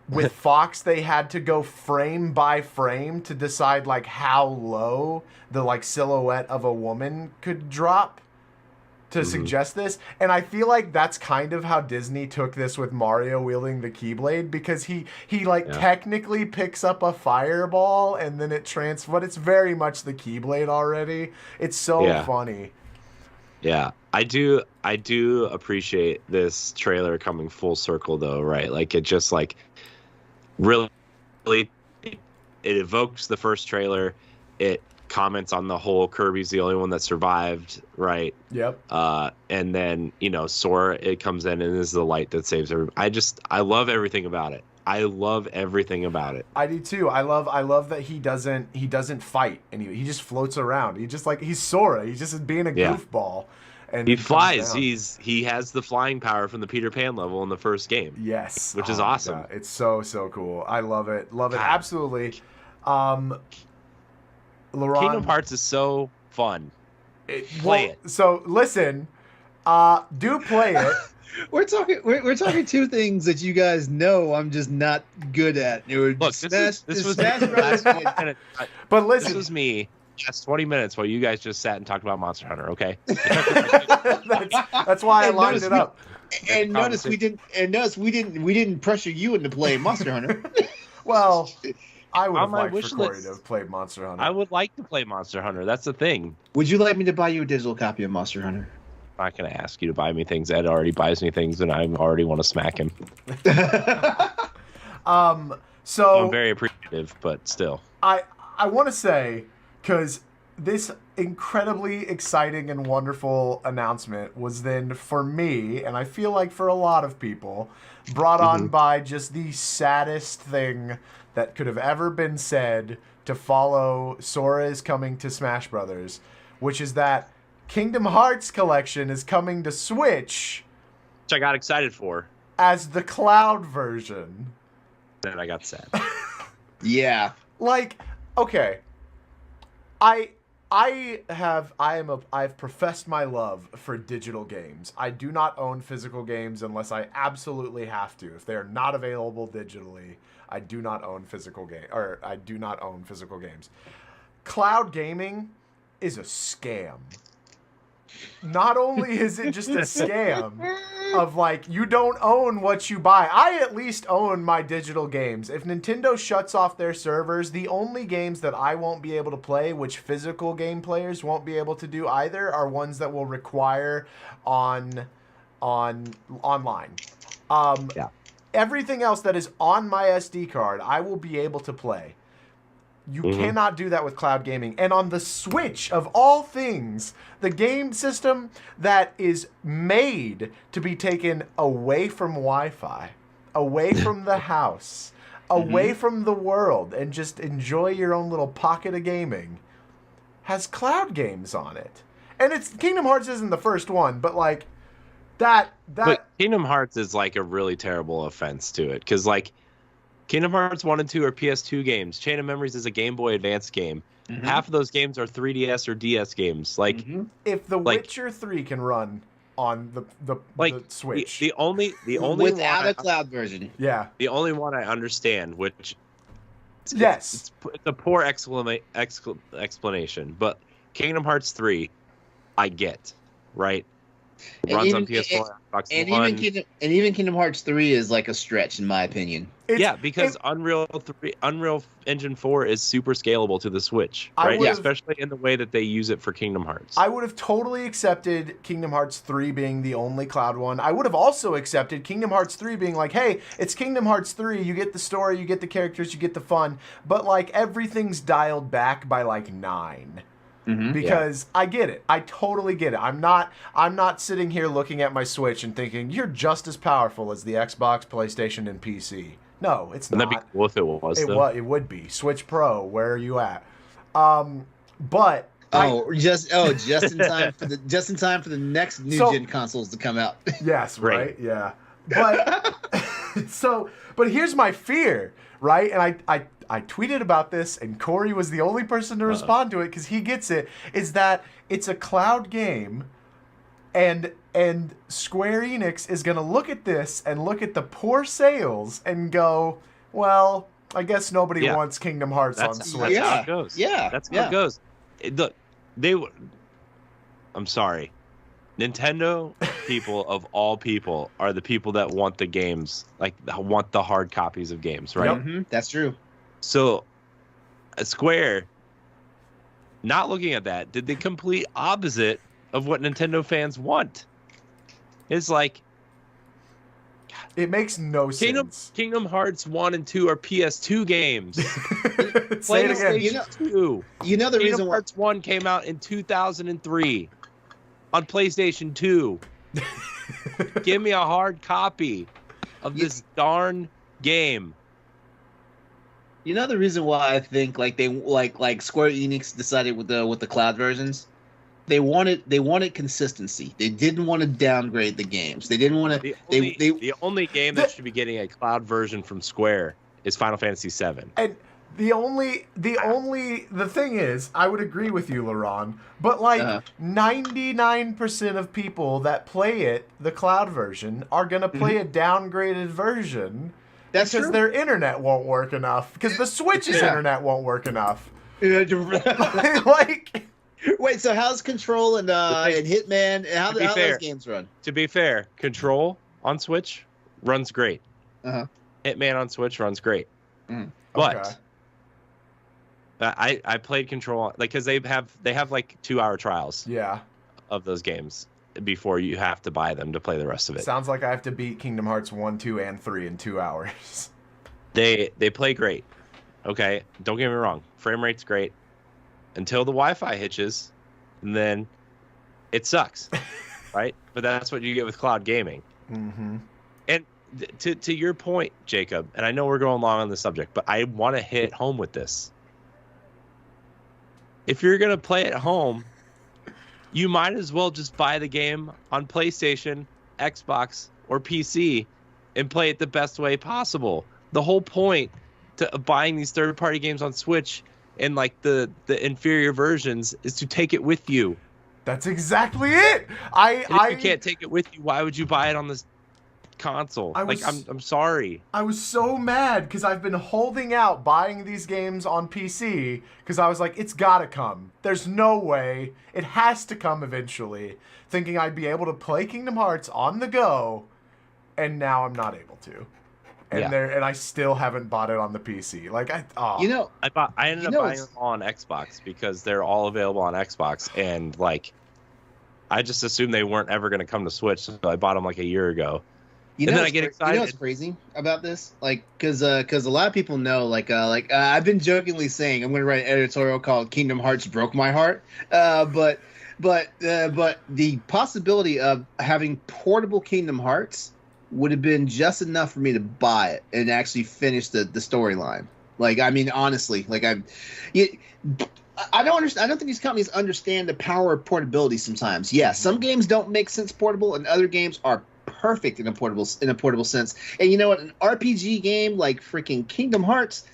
with Fox they had to go frame by frame to decide like how low the like silhouette of a woman could drop to suggest this. And I feel like that's kind of how Disney took this with Mario wielding the Keyblade, because he technically picks up a fireball and then but it's very much the Keyblade already. It's so funny. Yeah, I do appreciate this trailer coming full circle though, right? Like it just like really it evokes the first trailer. It comments on the whole Kirby's the only one that survived, right? Yep. And then, you know, Sora, it comes in and is the light that saves everybody. I love everything about it. I love everything about it. I do too. I love that he doesn't fight and he just floats around. He's Sora. He's just being a goofball. And he flies. He has the flying power from the Peter Pan level in the first game. Yes. Which is awesome. God. It's so cool. I love it. Love it. Absolutely. LeRon, Kingdom Hearts is so fun. Play it. So listen, do play it. We're talking two things that you guys know I'm just not good at. Look, this was But listen, this was me. Just 20 minutes while you guys just sat and talked about Monster Hunter. Okay. that's why I lined it up. And notice we didn't pressure you into playing Monster Hunter. Well, I would have liked for Corey to have played Monster Hunter. I would like to play Monster Hunter. That's the thing. Would you like me to buy you a digital copy of Monster Hunter? I'm not going to ask you to buy me things. Ed already buys me things, and I already want to smack him. So I'm very appreciative, but still. I want to say, because this incredibly exciting and wonderful announcement was then, for me, and I feel like for a lot of people, brought on by just the saddest thing that could have ever been said to follow Sora is coming to Smash Brothers, which is that Kingdom Hearts Collection is coming to Switch. Which I got excited for. As the cloud version. Then I got sad. Yeah. Like, okay. I've professed my love for digital games. I do not own physical games unless I absolutely have to. If they are not available digitally, I do not own physical games. Cloud gaming is a scam. Not only is it just a scam of like, you don't own what you buy. I at least own my digital games. If Nintendo shuts off their servers, the only games that I won't be able to play, which physical game players won't be able to do either, are ones that will require online. Yeah. Everything else that is on my SD card, I will be able to play. You cannot do that with cloud gaming. And on the Switch, of all things, the game system that is made to be taken away from Wi-Fi, away from the house, away from the world, and just enjoy your own little pocket of gaming, has cloud games on it. And it's Kingdom Hearts isn't the first one, but like that. But Kingdom Hearts is like a really terrible offense to it, because like Kingdom Hearts 1 and 2 are PS2 games. Chain of Memories is a Game Boy Advance game. Half of those games are 3DS or DS games. Like, if The Witcher 3 can run on the Switch, the only without a cloud version. Yeah. The only one I understand, which yes, it's a poor explanation, but Kingdom Hearts 3, I get, right? Runs on PS4, Xbox One. Even Kingdom Hearts 3 is like a stretch in my opinion. Because Unreal Engine 4 is super scalable to the Switch, right? Especially in the way that they use it for Kingdom Hearts. I would have totally accepted Kingdom Hearts 3 being the only cloud one. I would have also accepted Kingdom Hearts 3 being like, hey, it's Kingdom Hearts 3, you get the story, you get the characters, you get the fun, but like everything's dialed back by like 9. Because I get it. I totally get it. I'm not sitting here looking at my Switch and thinking, you're just as powerful as the Xbox, PlayStation, and PC. No, it's not. Wouldn't that be cool if it was, though? It would be. Switch Pro, where are you at? But just in time for the next new gen consoles to come out. Yes, right? Yeah. But but here's my fear, right? And I tweeted about this, and Corey was the only person to respond to it because he gets it, is that it's a cloud game, and Square Enix is going to look at this and look at the poor sales and go, well, I guess nobody wants Kingdom Hearts on Switch. That's how it goes. Yeah. That's how it goes. I'm sorry. Nintendo people of all people are the people that want the games, like want the hard copies of games, right? Yep. That's true. So, Square, not looking at that, did the complete opposite of what Nintendo fans want. It's like, it makes no sense. Kingdom Hearts 1 and 2 are PS2 games. Say it again. 2. You know the reason Kingdom Hearts 1 came out in 2003 on PlayStation 2. Give me a hard copy of this darn game. You know the reason why I think like they like Square Enix decided with the cloud versions, they wanted consistency. They didn't want to downgrade the games. They didn't want to. The only game that should be getting a cloud version from Square is Final Fantasy VII. And the thing is, I would agree with you, LeRon, but like 99% of people that play it, the cloud version, are gonna play a downgraded version. That's because true. Their internet won't work enough. Because the Switch's internet won't work enough. Like, wait, so how's Control and Hitman? How those games run? To be fair, Control on Switch runs great. Hitman on Switch runs great. But I played Control because they have like 2-hour trials. Yeah. Of those games before you have to buy them to play the rest of it. Sounds like I have to beat Kingdom Hearts 1, 2, and 3 in 2 hours. They play great. Okay, don't get me wrong. Frame rate's great. until the Wi-Fi hitches, and then it sucks, right? But that's what you get with cloud gaming. Mm-hmm. And to your point, Jacob, and I know we're going long on the subject, but I want to hit home with this. If you're going to play at home, you might as well just buy the game on PlayStation, Xbox, or PC and play it the best way possible. The whole point to buying these third-party games on Switch and like the inferior versions is to take it with you. That's exactly it. If you can't take it with you, why would you buy it on this console? I'm sorry. I was so mad because I've been holding out buying these games on PC because I was like, it's gotta come. There's no way. It has to come eventually. Thinking I'd be able to play Kingdom Hearts on the go, and now I'm not able to. And and I still haven't bought it on the PC. Like I ended up buying them all on Xbox because they're all available on Xbox, and like I just assumed they weren't ever going to come to Switch, so I bought them like a year ago. Then I get excited. You know what's crazy about this? Like, because a lot of people know, I've been jokingly saying I'm going to write an editorial called "Kingdom Hearts Broke My Heart," but the possibility of having portable Kingdom Hearts would have been just enough for me to buy it and actually finish the storyline. Like, I mean, honestly, like I don't understand. I don't think these companies understand the power of portability sometimes. Yeah, some games don't make sense portable, and other games are perfect in a portable sense. And you know what? An RPG game like freaking Kingdom Hearts,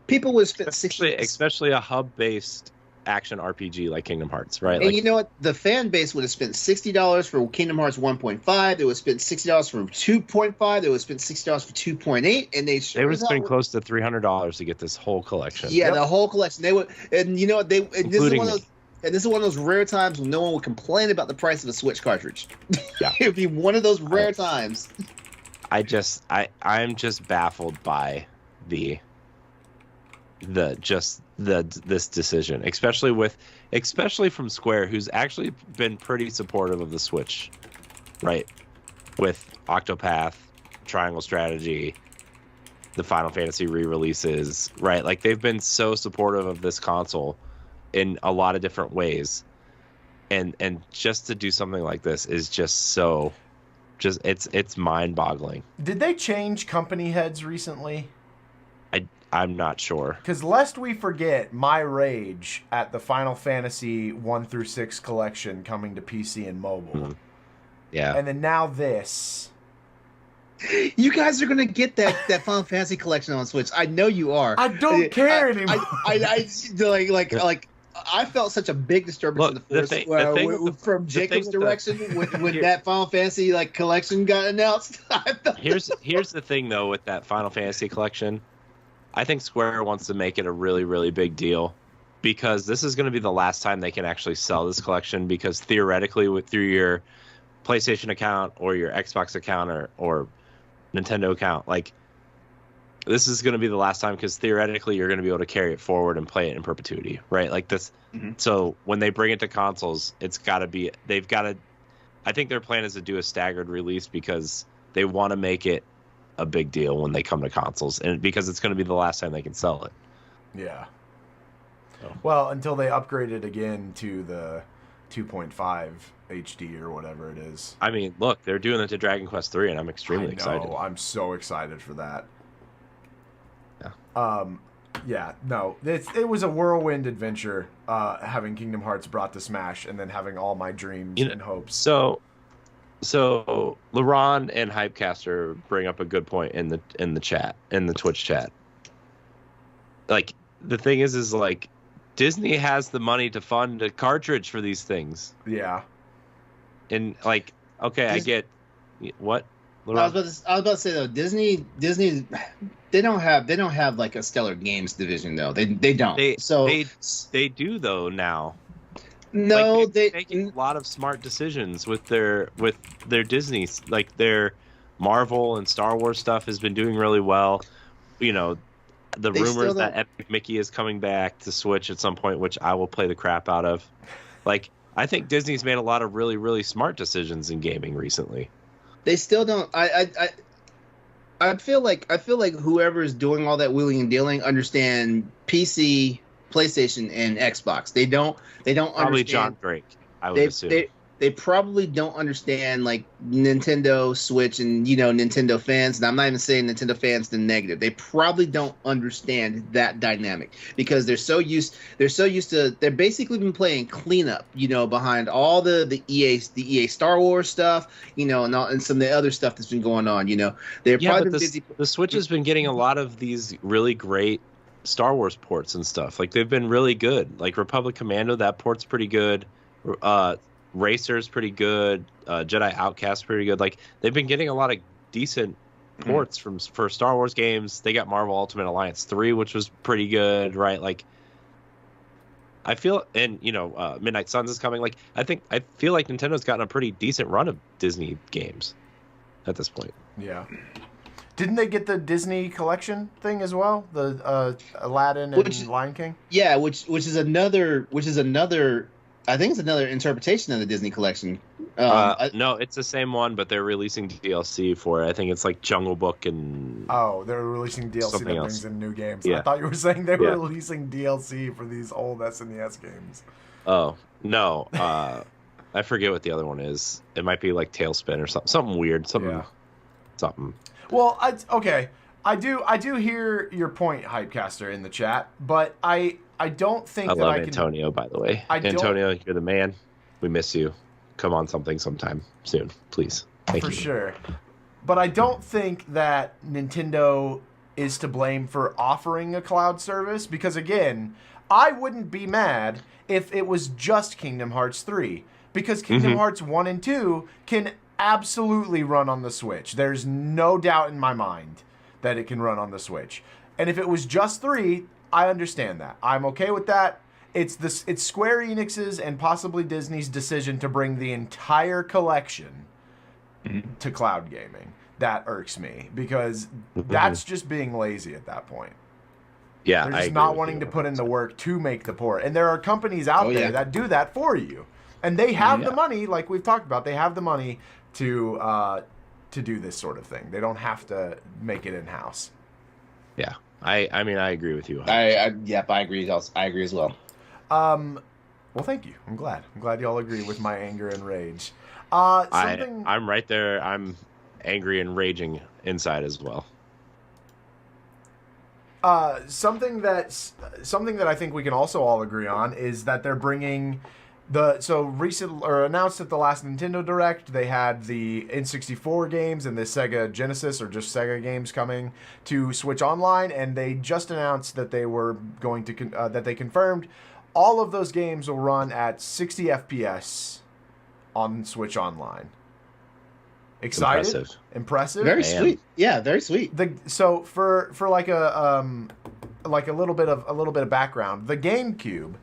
people would spend especially a hub-based action RPG like Kingdom Hearts, right? And you know what? The fan base would have spent $60 for Kingdom Hearts 1.5. They would have spent $60 for 2.5. They would have spent $60 for 2.8, and they would spend close to $300 to get this whole collection. Yeah, the whole collection. They would, and you know what? This is one of those rare times when no one would complain about the price of a Switch cartridge. Yeah, it'd be one of those rare times. I'm just baffled by this decision, especially from Square, who's actually been pretty supportive of the Switch, right? With Octopath, Triangle Strategy, the Final Fantasy re-releases, right? Like they've been so supportive of this console in a lot of different ways, and just to do something like this is it's mind-boggling. Did they change company heads recently? I'm not sure. Because lest we forget my rage at the Final Fantasy 1 through 6 collection coming to PC and mobile. Mm-hmm. Yeah. And then now this. You guys are going to get that Final Fantasy collection on Switch. I know you are. I don't care anymore. I felt such a big disturbance from Jacob's direction when that Final Fantasy collection got announced. Here's the thing though with that Final Fantasy collection. I think Square wants to make it a really, really big deal because this is going to be the last time they can actually sell this collection, because theoretically through your PlayStation account or your Xbox account or Nintendo account, like this is going to be the last time, because theoretically you're going to be able to carry it forward and play it in perpetuity, right? Like this. Mm-hmm. So when they bring it to consoles, I think their plan is to do a staggered release because they want to make it a big deal when they come to consoles, and because it's going to be the last time they can sell it. Yeah. So. Well, until they upgrade it again to the 2.5 HD or whatever it is. I mean, look, they're doing it to Dragon Quest 3, and I'm extremely excited. I'm so excited for that. Yeah. Yeah. No, it was a whirlwind adventure. Having Kingdom Hearts brought to Smash, and then having all my dreams and hopes. So LeRon and Hypecaster bring up a good point in the chat, in the Twitch chat. Like the thing is like Disney has the money to fund a cartridge for these things. Yeah. And like, okay, I get what. LeRon? I was about to say though, Disney, they don't have like a stellar games division though. They don't. They do though now. No, like, they're making a lot of smart decisions with their Disney, like their Marvel and Star Wars stuff has been doing really well. You know, the rumors that Epic Mickey is coming back to Switch at some point, which I will play the crap out of. Like, I think Disney's made a lot of really, really smart decisions in gaming recently. They still don't. I feel like whoever is doing all that wheeling and dealing understand PC PlayStation and Xbox. They don't Probably understand. John Drake, I would assume. They probably don't understand like Nintendo Switch and Nintendo fans. And I'm not even saying Nintendo fans the negative. They probably don't understand that dynamic because they're so used to they're basically been playing cleanup, behind all the EA Star Wars stuff, and some of the other stuff that's been going on. They're probably been busy. The Switch has been getting a lot of these really great Star Wars ports and stuff. Like they've been really good. Like Republic Commando, that port's pretty good. Racer's pretty good. Jedi Outcast pretty good. Like they've been getting a lot of decent ports for Star Wars games. They got Marvel Ultimate Alliance 3, which was pretty good, right? Like I feel, and Midnight Suns is coming. Like I feel like Nintendo's gotten a pretty decent run of Disney games at this point. Yeah. Didn't they get the Disney collection thing as well? The Aladdin and Lion King? Yeah, which is another I think it's another interpretation of the Disney collection. No, it's the same one, but they're releasing DLC for it. I think it's like Jungle Book and... Oh, they're releasing DLC that brings in new games. Yeah. I thought you were saying they were releasing DLC for these old SNES games. Oh, no. I forget what the other one is. It might be like Tailspin or something. Something weird. Something. Well, I do hear your point, Hypecaster, in the chat, but I don't think I that love I can... Antonio, by the way. Antonio, you're the man. We miss you. Come on something sometime soon, please. Thank you. For sure. But I don't think that Nintendo is to blame for offering a cloud service because, again, I wouldn't be mad if it was just Kingdom Hearts 3 because Kingdom Hearts 1 and 2 can absolutely run on the Switch. There's no doubt in my mind that it can run on the Switch. And if it was just 3, I understand that. I'm okay with that. It's Square Enix's and possibly Disney's decision to bring the entire collection to cloud gaming. That irks me because that's just being lazy at that point. Yeah, they're just not wanting to put in the work to make the port. And there are companies out there that do that for you, and they have the money, like we've talked about. They have the money to do this sort of thing. They don't have to make it in house. Yeah, I mean I agree with you. I agree. I agree as well. Well, thank you. I'm glad y'all agree with my anger and rage. I'm right there. I'm angry and raging inside as well. Something that I think we can also all agree on is that they're bringing announced at the last Nintendo Direct, they had the N64 games and the Sega Genesis or just Sega games coming to Switch Online, and they just announced that they were going to that they confirmed all of those games will run at 60 FPS on Switch Online. Excited? Impressive? Very sweet. Yeah, very sweet. So for like a little bit of background, the GameCube,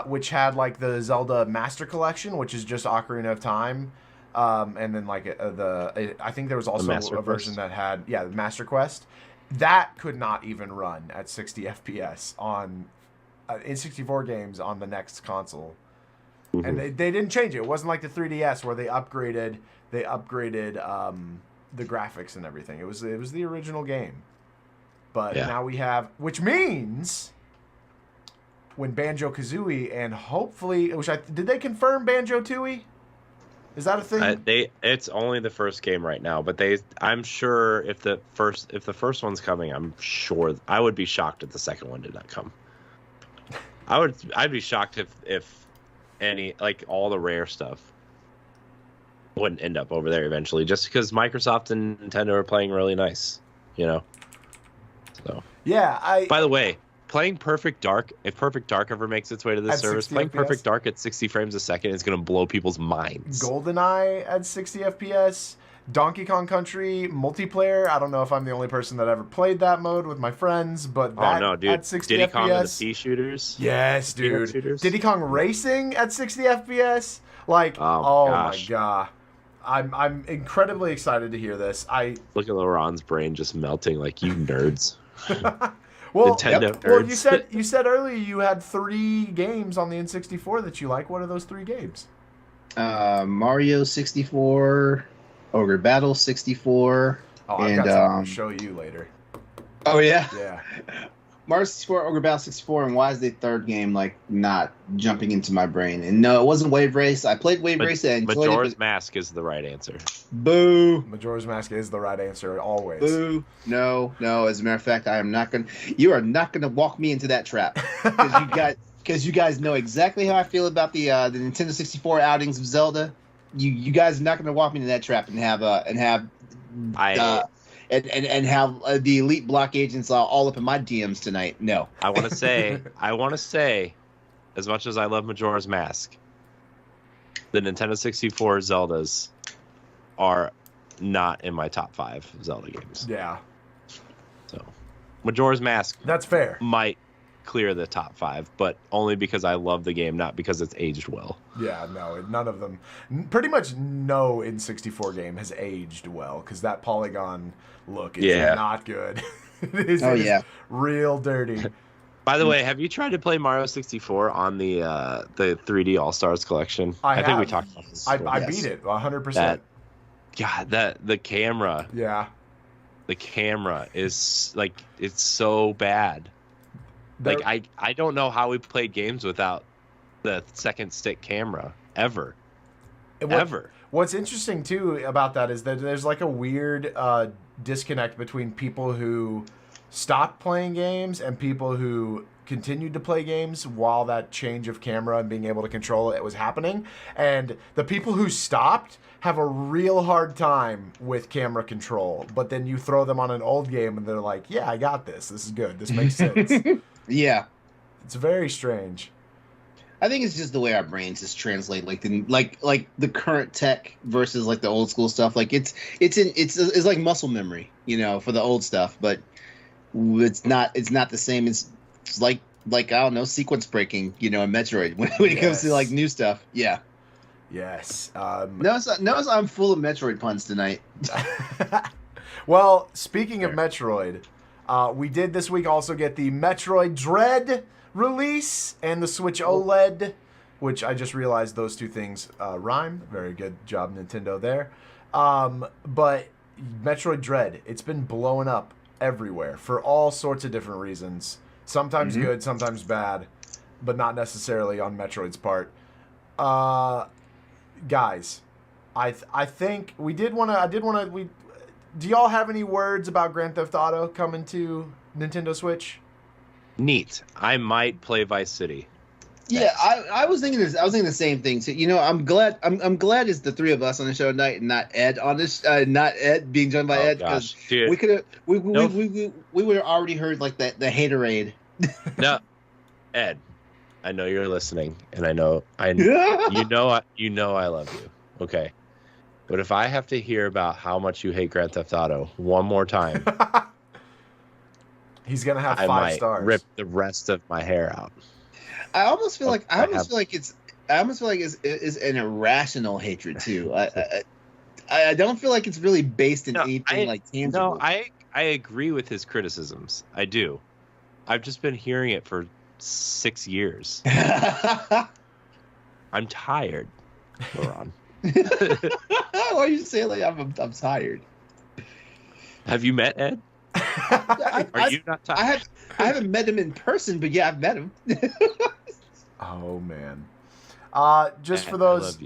which had like the Zelda Master Collection, which is just Ocarina of Time, and then like I think there was also a version that had the Master Quest. That could not even run at 60 FPS on N64 games on the next console. And they didn't change it. It wasn't like the 3DS where they upgraded the graphics and everything. It was the original game. But now we have, which means when Banjo-Kazooie and hopefully, did they confirm Banjo-Tooie? Is that a thing? It's only the first game right now, but I'm sure if the first one's coming, I'm sure I would be shocked if the second one did not come. I'd be shocked if any, like, all the rare stuff wouldn't end up over there eventually, just because Microsoft and Nintendo are playing really nice, So by the way, playing Perfect Dark, if Perfect Dark ever makes its way to this service, playing FPS? Perfect Dark at 60 frames a second is going to blow people's minds. GoldenEye at 60 FPS, Donkey Kong Country multiplayer. I don't know if I'm the only person that ever played that mode with my friends, but that dude. At 60 Diddy FPS. Kong and the Pea shooters. Yes, dude. Diddy Kong Racing at 60 FPS. Like, oh my god. I'm incredibly excited to hear this. Look at LeRon's brain just melting like you nerds. Well, Nintendo nerds. Well, you said earlier you had 3 games on the N64 that you like. What are those 3 games? Mario 64, Ogre Battle 64, I've got something to show you later. Oh yeah. Yeah. Mario 64, Ogre Battle 64, and why is the third game like not jumping into my brain? And no, it wasn't Wave Race. I played Wave Race and enjoyed Majora's it. Mask is the right answer. Boo. Majora's Mask is the right answer always. Boo. No. As a matter of fact, I am not going to. You are not going to walk me into that trap. Because you guys know exactly how I feel about the Nintendo 64 outings of Zelda. You guys are not going to walk me into that trap and have the elite block agents all up in my DMs tonight. No. I want to say, as much as I love Majora's Mask, the Nintendo 64 Zeldas are not in my top 5 Zelda games. Yeah. So, Majora's Mask. That's fair. Might clear the top 5, but only because I love the game, not because it's aged well. Yeah, no, none of them. Pretty much no N64 game has aged well because that polygon look is not good. It is real dirty. By the way, have you tried to play Mario 64 on the 3D All Stars collection? I think we talked about this. I beat it 100%. God, the camera. Yeah. The camera is like, it's so bad. Like, I don't know how we played games without the second stick camera ever. What's interesting too about that is that there's like a weird disconnect between people who stopped playing games and people who continued to play games while that change of camera and being able to control it was happening. And the people who stopped have a real hard time with camera control. But then you throw them on an old game and they're like, yeah, I got this. This is good. This makes sense. Yeah. It's very strange. I think it's just the way our brains just translate, like the current tech versus like the old school stuff. Like it's like muscle memory, for the old stuff, but it's not the same. It's like I don't know, sequence breaking, in Metroid when it comes to like new stuff. Yeah. Yes. Notice I'm full of Metroid puns tonight. Well, speaking of Metroid, we did this week also get the Metroid Dread release and the Switch OLED, which I just realized those two things rhyme. Very good job, Nintendo, there. But Metroid Dread, it's been blowing up everywhere for all sorts of different reasons. Sometimes good, sometimes bad, but not necessarily on Metroid's part. Guys, I think we did want to. Do y'all have any words about Grand Theft Auto coming to Nintendo Switch? Neat. I might play Vice City. Yeah, I was thinking this. I was thinking the same thing. So, I'm glad. I'm glad it's the three of us on the show tonight, and not Ed on this. Not Ed being joined by Ed, because we could have. We would have already heard like the haterade. No, Ed, I know you're listening, and I know I love you. Okay, but if I have to hear about how much you hate Grand Theft Auto one more time, he's gonna have 5 stars. Rip the rest of my hair out. I almost feel like it's an irrational hatred too. I don't feel like it's really based in anything like tangible. No, I agree with his criticisms. I do. I've just been hearing it for 6 years. I'm tired, LeRon. Why are you saying like I'm tired? Have you met Ed? Are you not tired? I haven't met him in person, but yeah, I've met him. Oh man. Just for those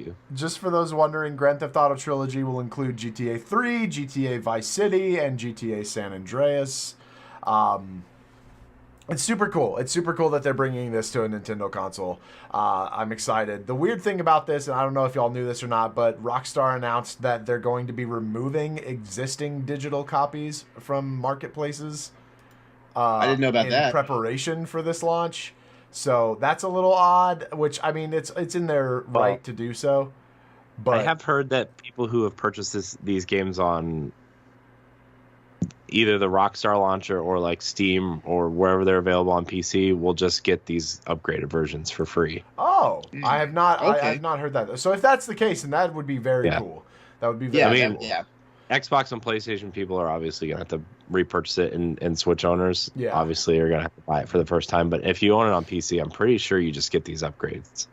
wondering, Grand Theft Auto Trilogy will include GTA 3, GTA Vice City, and GTA San Andreas. It's super cool. It's super cool that they're bringing this to a Nintendo console. I'm excited. The weird thing about this, and I don't know if y'all knew this or not, but Rockstar announced that they're going to be removing existing digital copies from marketplaces. I didn't know about that. In preparation for this launch. So that's a little odd, which, I mean, it's in their right to do so. But I have heard that people who have purchased these games on either the Rockstar launcher or like Steam or wherever they're available on PC will just get these upgraded versions for free. Oh, I have not. Okay. I have not heard that. So if that's the case, then that would be very cool. That would be very cool. Yeah. Xbox and PlayStation people are obviously going to have to repurchase it, and Switch owners obviously are going to have to buy it for the first time. But if you own it on PC, I'm pretty sure you just get these upgrades.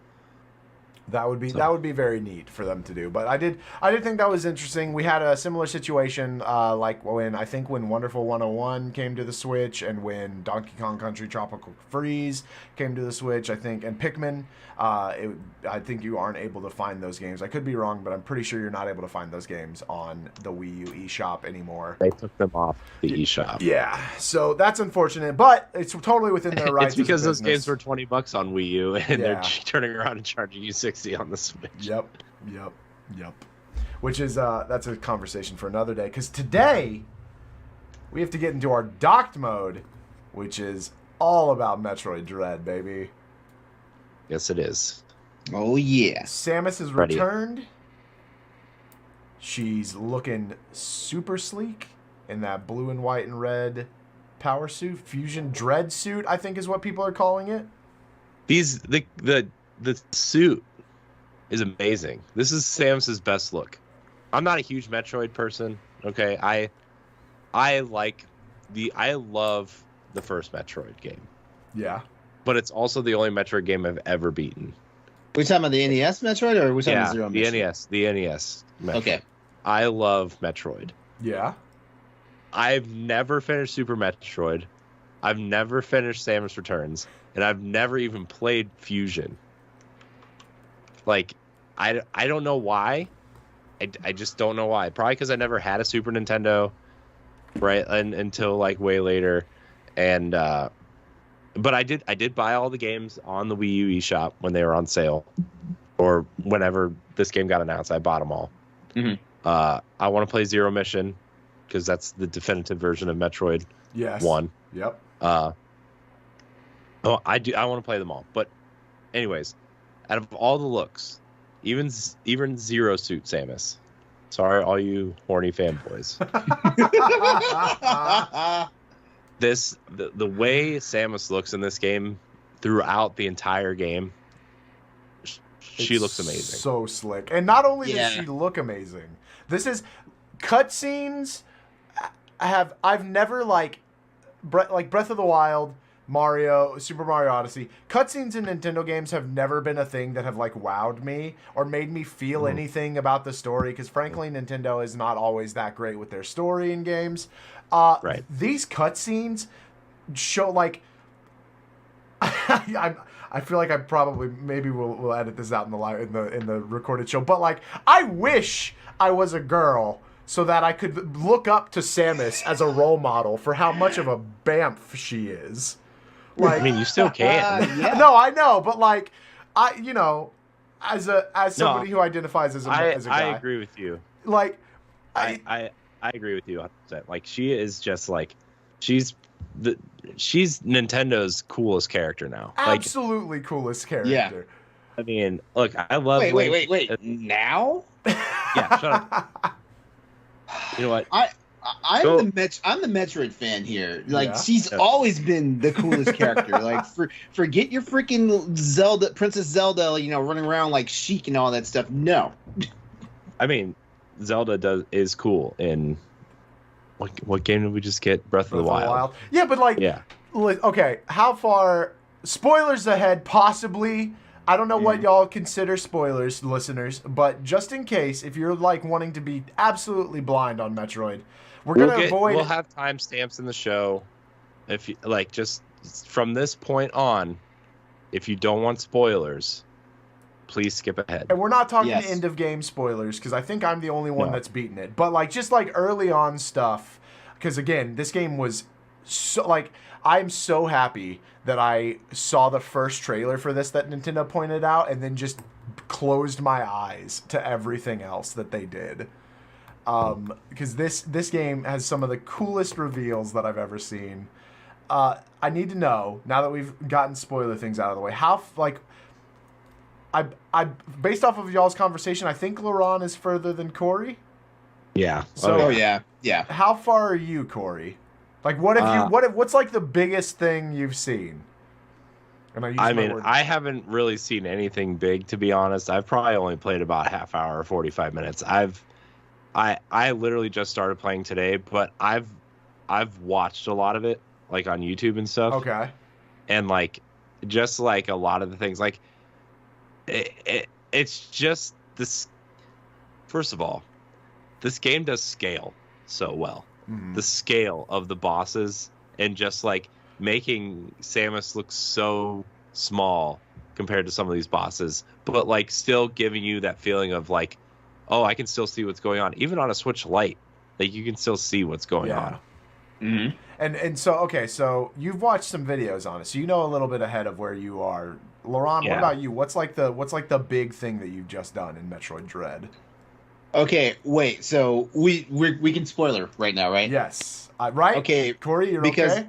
That would be very neat for them to do. But I did think that was interesting. We had a similar situation like when Wonderful 101 came to the Switch, and when Donkey Kong Country Tropical Freeze came to the Switch, I think, and Pikmin. I think you aren't able to find those games. I could be wrong, but I'm pretty sure you're not able to find those games on the Wii U eShop anymore. They took them off the eShop. Yeah, so that's unfortunate, but it's totally within their rights. It's because those games were $20 on Wii U, and they're turning around and charging you $60 on the Switch. Yep. Which is that's a conversation for another day. Because today we have to get into our docked mode, which is all about Metroid Dread, baby. Yes, it is. Oh yeah. Samus has returned. She's looking super sleek in that blue and white and red power suit, fusion dread suit, I think is what people are calling it. The suit is amazing. This is Samus's best look. I'm not a huge Metroid person. Okay, I love the first Metroid game. Yeah. But it's also the only Metroid game I've ever beaten. We're talking about the NES Metroid, or we're talking about Zero the Metroid? The NES Metroid. Okay. I love Metroid. Yeah. I've never finished Super Metroid. I've never finished Samus Returns, and I've never even played Fusion. Like, I don't know why. I just don't know why. Probably because I never had a Super Nintendo, right? Until like way later, and but I did buy all the games on the Wii U eShop when they were on sale, or whenever this game got announced. I bought them all. Mm-hmm. I want to play Zero Mission because that's the definitive version of Metroid. Yes. 1. Yep. I want to play them all. But anyways, out of all the looks, even Zero Suit Samus. Sorry, all you horny fanboys. The way Samus looks in this game throughout the entire game, she looks amazing. So slick. And not only does she look amazing, this is cutscenes. I've never like Breath of the Wild, Mario, Super Mario Odyssey. Cutscenes in Nintendo games have never been a thing that have like wowed me or made me feel anything about the story, because frankly Nintendo is not always that great with their story in games. Right. These cutscenes show like I feel like I probably maybe we'll edit this out in the recorded show, but like I wish I was a girl so that I could look up to Samus as a role model for how much of a bamf she is. Like, I mean, you still can. No, I know, but like, as somebody who identifies as a guy, I agree with you. Like, I agree with you 100%. Like, she is just like, she's Nintendo's coolest character now. Absolutely coolest character. Yeah. I mean, look, I love. Wait. Now? Yeah. Shut up. You know what? I'm the Metroid fan here. Like, she's always been the coolest character. Like, forget your freaking Zelda, Princess Zelda, running around like Sheik and all that stuff. No. I mean, Zelda is cool in what game did we just get? Breath of the Wild. Yeah, but okay, how far? Spoilers ahead, possibly. I don't know what y'all consider spoilers, listeners, but just in case, if you're like wanting to be absolutely blind on Metroid, we'll have timestamps in the show. If you like, just from this point on, if you don't want spoilers, please skip ahead. And we're not talking end of game spoilers, because I think I'm the only one that's beaten it. But like just like early on stuff, because again, this game was so like I'm so happy that I saw the first trailer for this that Nintendo pointed out, and then just closed my eyes to everything else that they did. Because this game has some of the coolest reveals that I've ever seen. I need to know, now that we've gotten spoiler things out of the way, how like I based off of y'all's conversation, I think LeRon is further than Corey. Yeah. So yeah. How far are you, Corey? Like, what's like the biggest thing you've seen? And I haven't really seen anything big, to be honest. I've probably only played about a half hour or 45 minutes. I literally just started playing today, but I've watched a lot of it, like on YouTube and stuff. Okay. And like, just like a lot of the things, like it's just this. First of all, this game does scale so well. Mhm. The scale of the bosses and just like making Samus look so small compared to some of these bosses, but like still giving you that feeling of like, oh, I can still see what's going on. Even on a Switch Lite, like you can still see what's going on. Mm-hmm. And so okay, so you've watched some videos on it, so you know a little bit ahead of where you are. LeRon, Yeah. what about you? What's like the big thing that you've just done in Metroid Dread? Okay, wait. So we can spoiler right now, right? Yes. Right? Okay, Corey, you're because okay?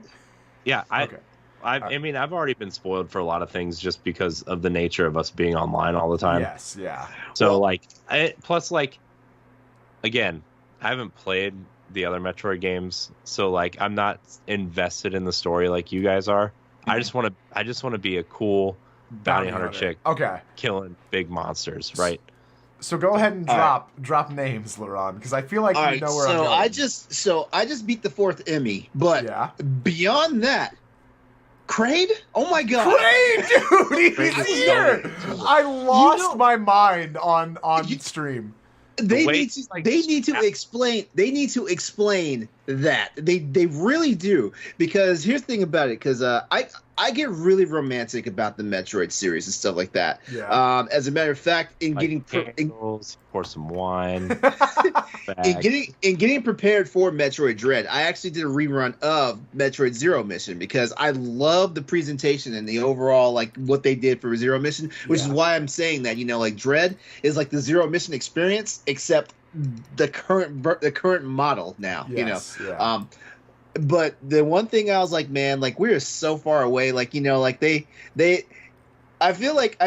Yeah, Okay. I mean, I've already been spoiled for a lot of things just because of the nature of us being online all the time. Yes, yeah. So Well- like, plus like, again, I haven't played the other Metroid games, so like, I'm not invested in the story like you guys are. I just want to be a cool bounty hunter chick Okay. killing big monsters, right? So go ahead and All drop names, LeRon, because I feel like All you right, know where I'm so going. I just beat the 4th Emmy, but Yeah. beyond that, Kraid? Oh my god! Kraid, dude, Kraid he's is here. so- I lost know- my mind on You- stream. They way need to. it's like- They need to explain. They need to explain that. They really do, because here's the thing about it. Because I get really romantic about the Metroid series and stuff like that. Yeah. As a matter of fact, in Like getting candles, pour some wine. in getting prepared for Metroid Dread, I actually did a rerun of Metroid Zero Mission because I love the presentation and the overall like what they did for Zero Mission, which is Yeah. why I'm saying that, you know, like Dread is like the Zero Mission experience except the current model now, you know. Yes, yeah. But the one thing I was like, man, like we are so far away, like, you know, like they I feel like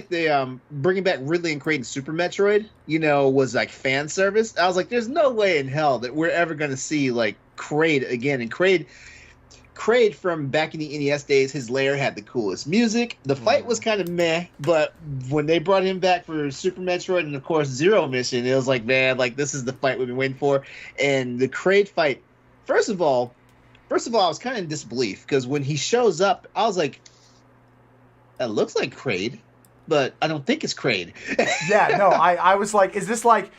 they bringing back Ridley and Kraid in Super Metroid, you know, was like fan service. I was like, there's no way in hell that we're ever gonna see like Kraid again. And Kraid from back in the NES days, his lair had the coolest music. The fight was kind of meh, but when they brought him back for Super Metroid and of course Zero Mission, it was like, man, like this is the fight we've been waiting for. And the Kraid fight, first of all, I was kind of in disbelief because when he shows up, I was like, that looks like Kraid, but I don't think it's Kraid. Yeah, no, I was like, is Kraid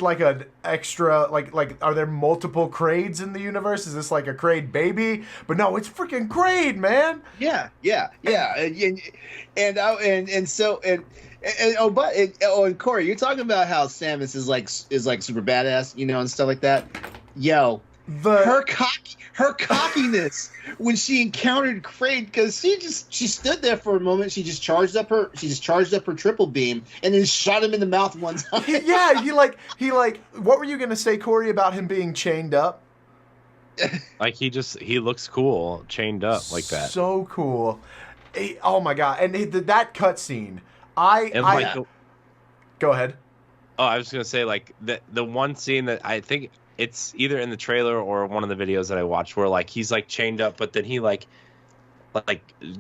like an extra, like are there multiple Kraids in the universe? Is this like a Kraid baby? But no, it's freaking Kraid, man. Yeah. And Corey, you're talking about how Samus is like super badass, you know, and stuff like that. Yo, her cockiness when she encountered Kraid, because she stood there for a moment, she just charged up her triple beam and then shot him in the mouth one time. Yeah, he what were you gonna say, Corey, about him being chained up? Like he looks cool chained up like that. So cool. Oh my god! And that cutscene, go ahead. Oh, I was gonna say like the one scene that I think it's either in the trailer or one of the videos that I watched where like he's like chained up, but then he like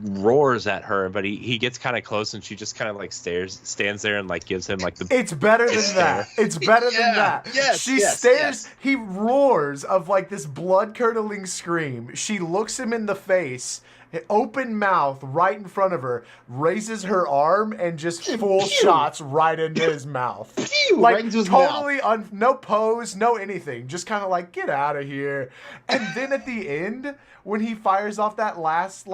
roars at her, but he gets kind of close and she just kind of like stands there and like gives him like the. It's better than that. It's better than that. Yes, she stares. He roars of like this blood curdling scream. She looks him in the face. Open mouth right in front of her, raises her arm and just full shots right into his mouth. Like right into his totally no pose, no anything. Just kind of like, get out of here. And then at the end, when he fires off that last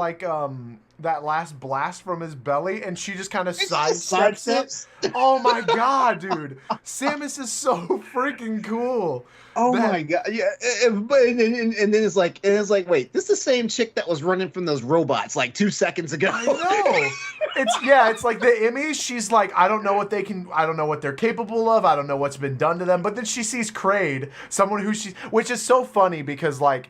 blast from his belly, and she just kind of sidesteps it. Oh my god, dude! Samus is so freaking cool. Oh my god! Yeah, but and then it's like wait, this is the same chick that was running from those robots like 2 seconds ago. I know. It's like the Emmys. She's like, I don't know what they're capable of. I don't know what's been done to them. But then she sees Kraid, someone which is so funny because like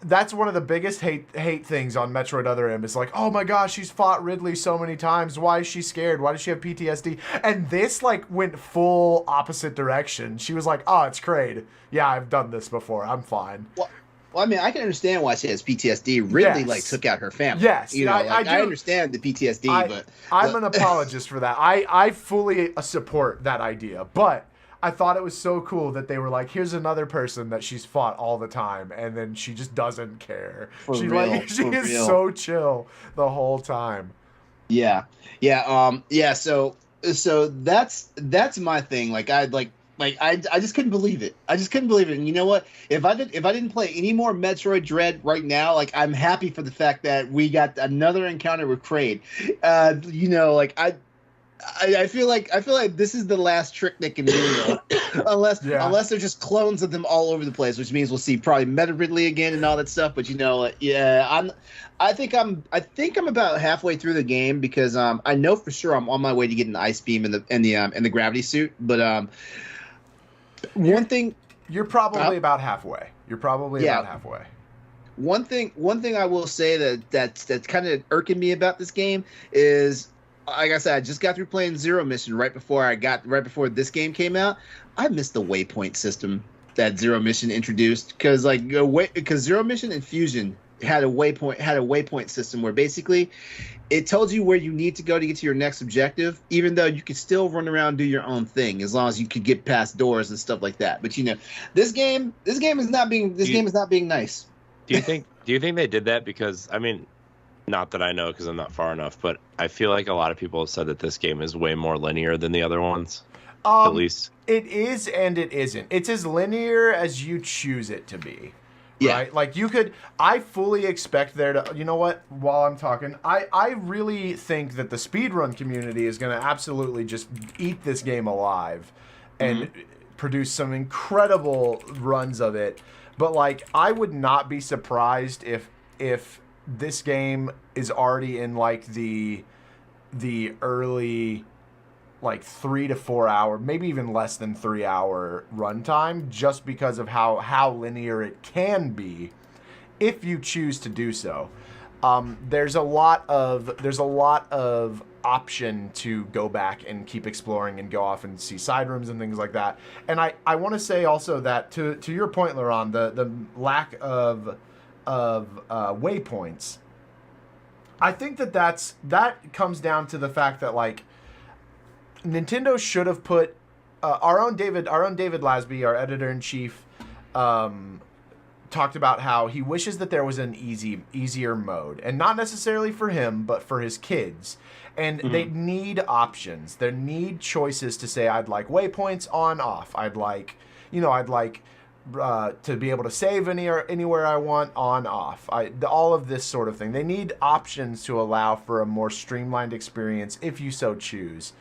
that's one of the biggest hate things on Metroid Other M. It's like, oh my gosh, she's fought Ridley so many times. Why is she scared? Why does she have PTSD? And this like went full opposite direction. She was like, oh, it's Kraid. Yeah, I've done this before. I'm fine. Well, I mean, I can understand why she has PTSD. Ridley Yes. like took out her family. Yes, you know, I I do. understand the PTSD, but I'm an apologist for that. I fully support that idea, but I thought it was so cool that they were like, here's another person that she's fought all the time, and then she just doesn't care. She is so chill the whole time. Yeah. So that's my thing. I just couldn't believe it. I just couldn't believe it. And you know what? If I didn't play any more Metroid Dread right now, like I'm happy for the fact that we got another encounter with Kraid. I feel like this is the last trick they can do, unless they're just clones of them all over the place, which means we'll see probably Meta Ridley again and all that stuff. But I think I'm about halfway through the game because I know for sure I'm on my way to getting the ice beam and the gravity suit. But one thing you're probably about halfway. You're probably about halfway. One thing I will say that's kind of irking me about this game is, like I said, I just got through playing Zero Mission right before this game came out. I missed the waypoint system that Zero Mission introduced because Zero Mission and Fusion had a waypoint system where basically it told you where you need to go to get to your next objective, even though you could still run around and do your own thing as long as you could get past doors and stuff like that. But this game is not being nice. Do you think they did that because, I mean, not that I know because I'm not far enough, but I feel like a lot of people have said that this game is way more linear than the other ones. At least it is, and it isn't. It's as linear as you choose it to be. Yeah. Right? Like I fully expect there to, you know what, while I'm talking, I really think that the speedrun community is going to absolutely just eat this game alive and produce some incredible runs of it. But like, I would not be surprised if this game is already in like the early like 3 to 4 hour, maybe even less than 3 hour runtime, just because of how linear it can be if you choose to do so. There's a lot of option to go back and keep exploring and go off and see side rooms and things like that. And I want to say also that to your point, LeRon, the lack of waypoints, I think that comes down to the fact that like Nintendo should have put our own David Lasby, our editor-in-chief, talked about how he wishes that there was an easier mode, and not necessarily for him, but for his kids. And they need options. They need choices to say, I'd like waypoints on, off. I'd like to be able to save anywhere I want, on, off. All of this sort of thing. They need options to allow for a more streamlined experience if you so choose.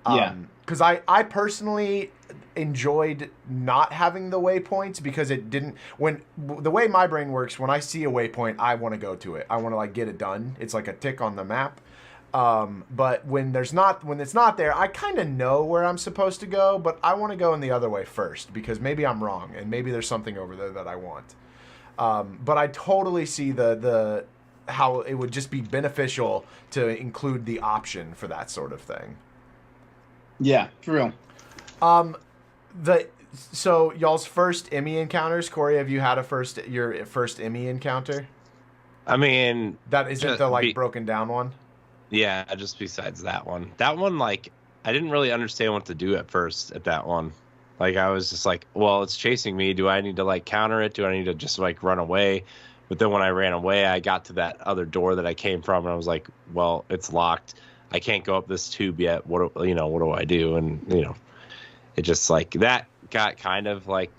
Because I personally enjoyed not having the waypoints because it didn't. When the way my brain works, when I see a waypoint, I want to go to it. I want to like get it done. It's like a tick on the map. But when it's not there, I kind of know where I'm supposed to go, but I want to go in the other way first because maybe I'm wrong and maybe there's something over there that I want. But I totally see the how it would just be beneficial to include the option for that sort of thing. Yeah, for real. So y'all's first Emmy encounters, Corey, have you had your first Emmy encounter? I mean, that isn't the broken down one? Yeah, just besides that one. That one, like, I didn't really understand what to do at first at that one. Like, I was just like, well, it's chasing me. Do I need to, like, counter it? Do I need to just, like, run away? But then when I ran away, I got to that other door that I came from, and I was like, well, it's locked. I can't go up this tube yet. What do I do? And, it just, like, that got kind of, like,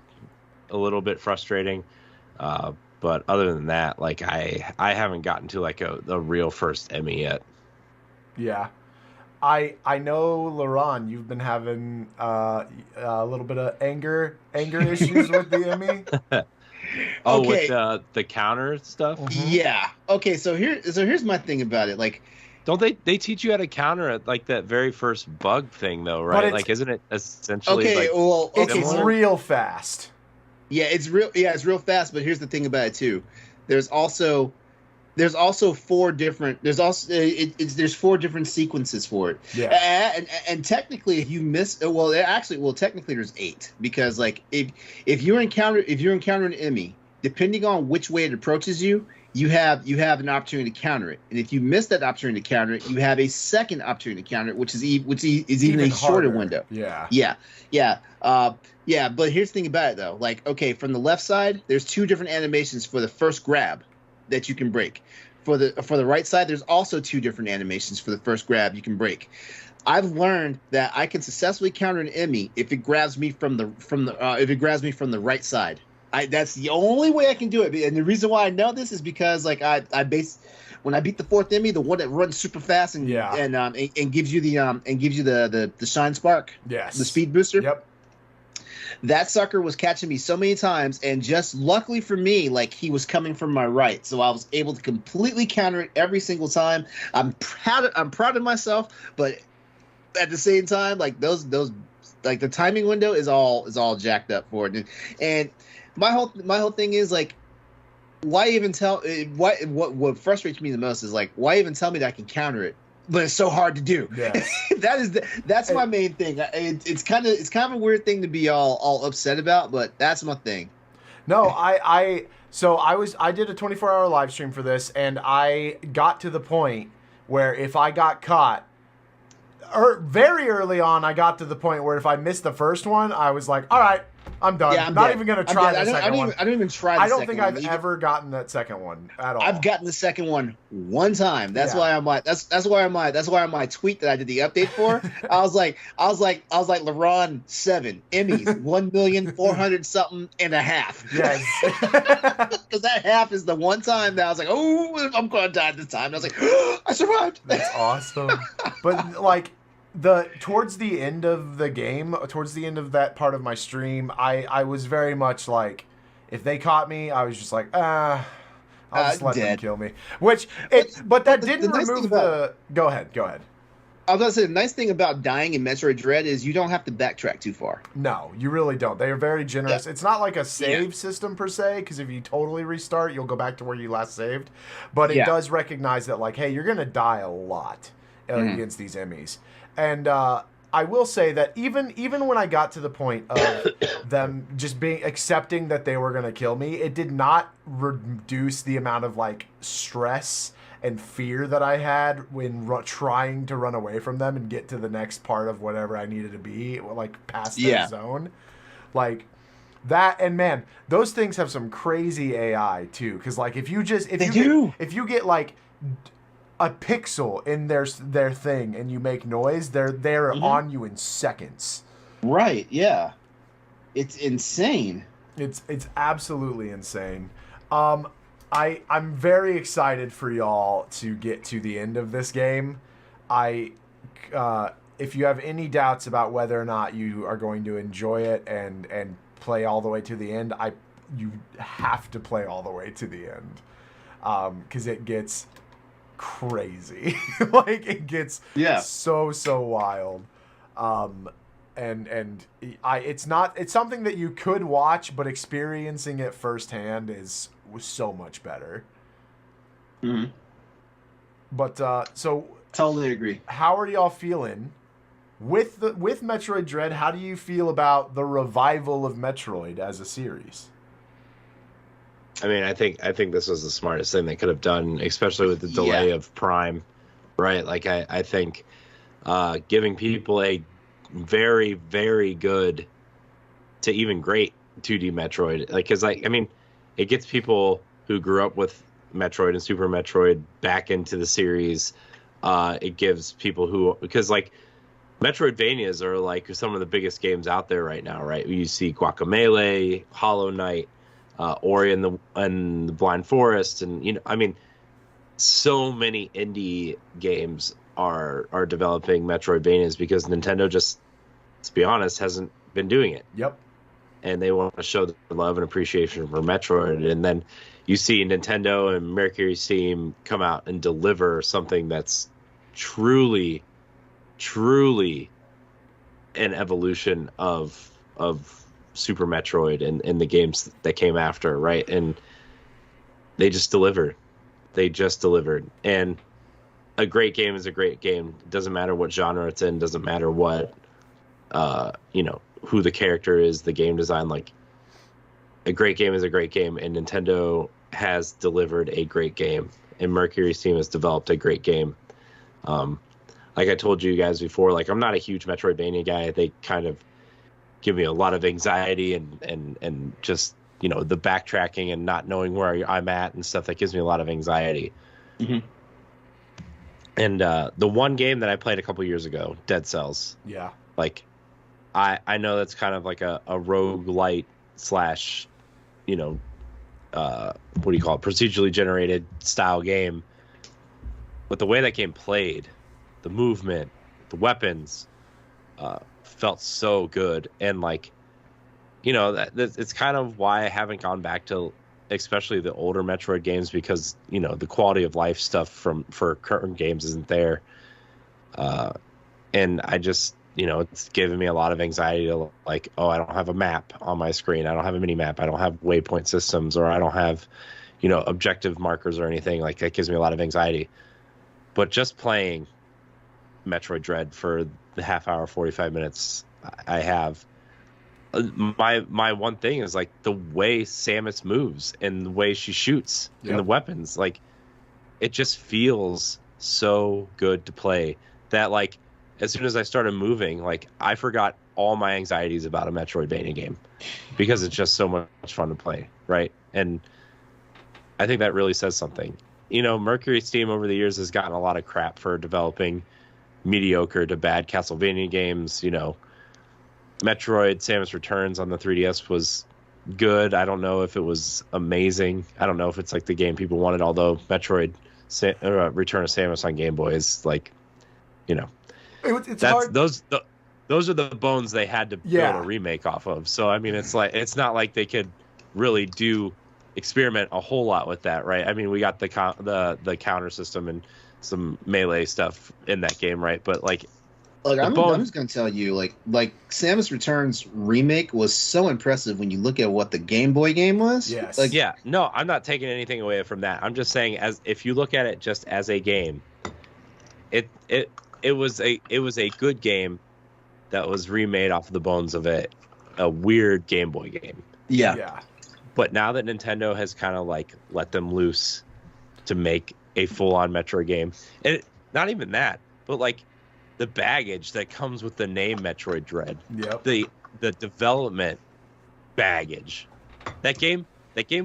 a little bit frustrating. But other than that, like, I haven't gotten to, like, a real first Emmy yet. Yeah. I know, LeRon, you've been having a little bit of anger issues with the Emmy. Okay. With the counter stuff? Mm-hmm. Yeah. Okay, so here's my thing about it. Like, don't they teach you how to counter at like that very first bug thing though, right? Like, isn't it essentially it's real fast. Yeah, it's real fast, but here's the thing about it too. There's also four different there's four different sequences for it. Yeah. And technically if you miss technically there's 8 because like if you encounter an Emmy, depending on which way it approaches you, you have an opportunity to counter it. And if you miss that opportunity to counter it, you have a second opportunity to counter it, which is even a shorter window. Yeah. Yeah, but here's the thing about it though. Like, okay, from the left side, there's 2 different animations for the first grab that you can break. for the right side, there's also 2 different animations for the first grab you can break. I've learned that I can successfully counter an enemy if it grabs me from the right side. That's the only way I can do it. And the reason why I know this is because like when I beat the 4th enemy, the one that runs super fast and gives you the shine spark, yes, the speed booster. Yep. That sucker was catching me so many times, and just luckily for me, like he was coming from my right, so I was able to completely counter it every single time. I'm proud of myself, but at the same time, like those like the timing window is all jacked up for it. And my whole thing is like, why even tell? What frustrates me the most is like, why even tell me that I can counter it? But it's so hard to do. Yes. That's my main thing. It's kind of a weird thing to be all upset about, but that's my thing. No, I did a 24-hour live stream for this, and I got to the point where if I got caught, or very early on, I got to the point where if I missed the first one, I was like, all right, I'm done. Yeah, I'm not dead. even going to try the second one. I don't even try the I don't second think one. I've ever gotten that second one at all. I've gotten the second one one time. That's why I'm like that's why my tweet that I did the update for. I was like LeRon 7 Emmys 1,400,000 something and a half. Yes. Because that half is the one time that I was like, oh, I'm gonna die this time. And I was like, oh, I survived. That's awesome. But like towards the end of the game, towards the end of that part of my stream, I was very much like, if they caught me, I was just like, I'll just let them kill me. But that didn't remove the. Go ahead. I was going to say, the nice thing about dying in Metroid Dread is you don't have to backtrack too far. No, you really don't. They are very generous. Yeah. It's not like a save system per se, because if you totally restart, you'll go back to where you last saved. But it does recognize that, like, hey, you're going to die a lot against these enemies. And I will say that even when I got to the point of them just accepting that they were going to kill me, it did not reduce the amount of like stress and fear that I had when trying to run away from them and get to the next part of whatever I needed to be, like past that zone. Like that, and man, those things have some crazy AI too. Because like if you get like a pixel in their thing and you make noise, they're on you in seconds. Right, yeah. It's insane. It's absolutely insane. I'm very excited for y'all to get to the end of this game. If you have any doubts about whether or not you are going to enjoy it and play all the way to the end, you have to play all the way to the end. 'Cause it gets crazy. Like it gets so wild. It's something that you could watch, but experiencing it firsthand was so much better. Mm-hmm. But so totally agree. How are y'all feeling with Metroid Dread? How do you feel about the revival of Metroid as a series? I mean, I think this was the smartest thing they could have done, especially with the delay of Prime, right? Like, I think giving people a very, very good to even great 2D Metroid, like, because I mean, it gets people who grew up with Metroid and Super Metroid back into the series. It gives people because like Metroidvanias are like some of the biggest games out there right now, right? You see Guacamelee, Hollow Knight, Ori and the Blind Forest, and I mean, so many indie games are developing Metroidvanias because Nintendo just, to be honest, hasn't been doing it. Yep. And they want to show their love and appreciation for Metroid, and then you see Nintendo and Mercury Steam come out and deliver something that's truly an evolution of Super Metroid and the games that came after, right? And they just delivered. And a great game is a great game. It doesn't matter what genre it's in, doesn't matter what who the character is, the game design. Like, a great game is a great game, and Nintendo has delivered a great game, and Mercury's team has developed a great game. Like I told you guys before, like, I'm not a huge Metroidvania guy. They kind of give me a lot of anxiety and just, the backtracking and not knowing where I'm at and stuff. That gives me a lot of anxiety. Mhm. And the one game that I played a couple years ago, Dead Cells. Yeah. Like, I know that's kind of like a roguelite slash, what do you call it, procedurally generated style game. But the way that game played, the movement, the weapons, felt so good. And like, it's kind of why I haven't gone back to especially the older Metroid games, because the quality of life stuff for current games isn't there. And I just, it's giving me a lot of anxiety to like, oh, I don't have a map on my screen. I don't have a mini map. I don't have waypoint systems, or I don't have, objective markers or anything. Like, that gives me a lot of anxiety. But just playing Metroid Dread for the half hour, 45 minutes I have, my one thing is like the way Samus moves and the way she shoots and the weapons. Like, it just feels so good to play that, like, as soon as I started moving, like, I forgot all my anxieties about a Metroidvania game because it's just so much fun to play, right? And I think that really says something. Mercury Steam over the years has gotten a lot of crap for developing mediocre to bad Castlevania games. Metroid Samus Returns on the 3DS was good. I don't know if it was amazing. I don't know if it's like the game people wanted, although Metroid Return of Samus on Game Boy is like, It's hard. Those are the bones they had to build a remake off of. So I mean, it's not like they could really experiment a whole lot with that, right? I mean, we got the counter system and some melee stuff in that game, right? But like, I'm just gonna tell you, like Samus Returns remake was so impressive when you look at what the Game Boy game was. Yes. Like, yeah, no, I'm not taking anything away from that. I'm just saying, as if you look at it just as a game, it was a good game that was remade off the bones of a weird Game Boy game. Yeah. But now that Nintendo has kind of like let them loose to make a full-on Metroid game, and not even that, but like the baggage that comes with the name Metroid Dread, the development baggage, that game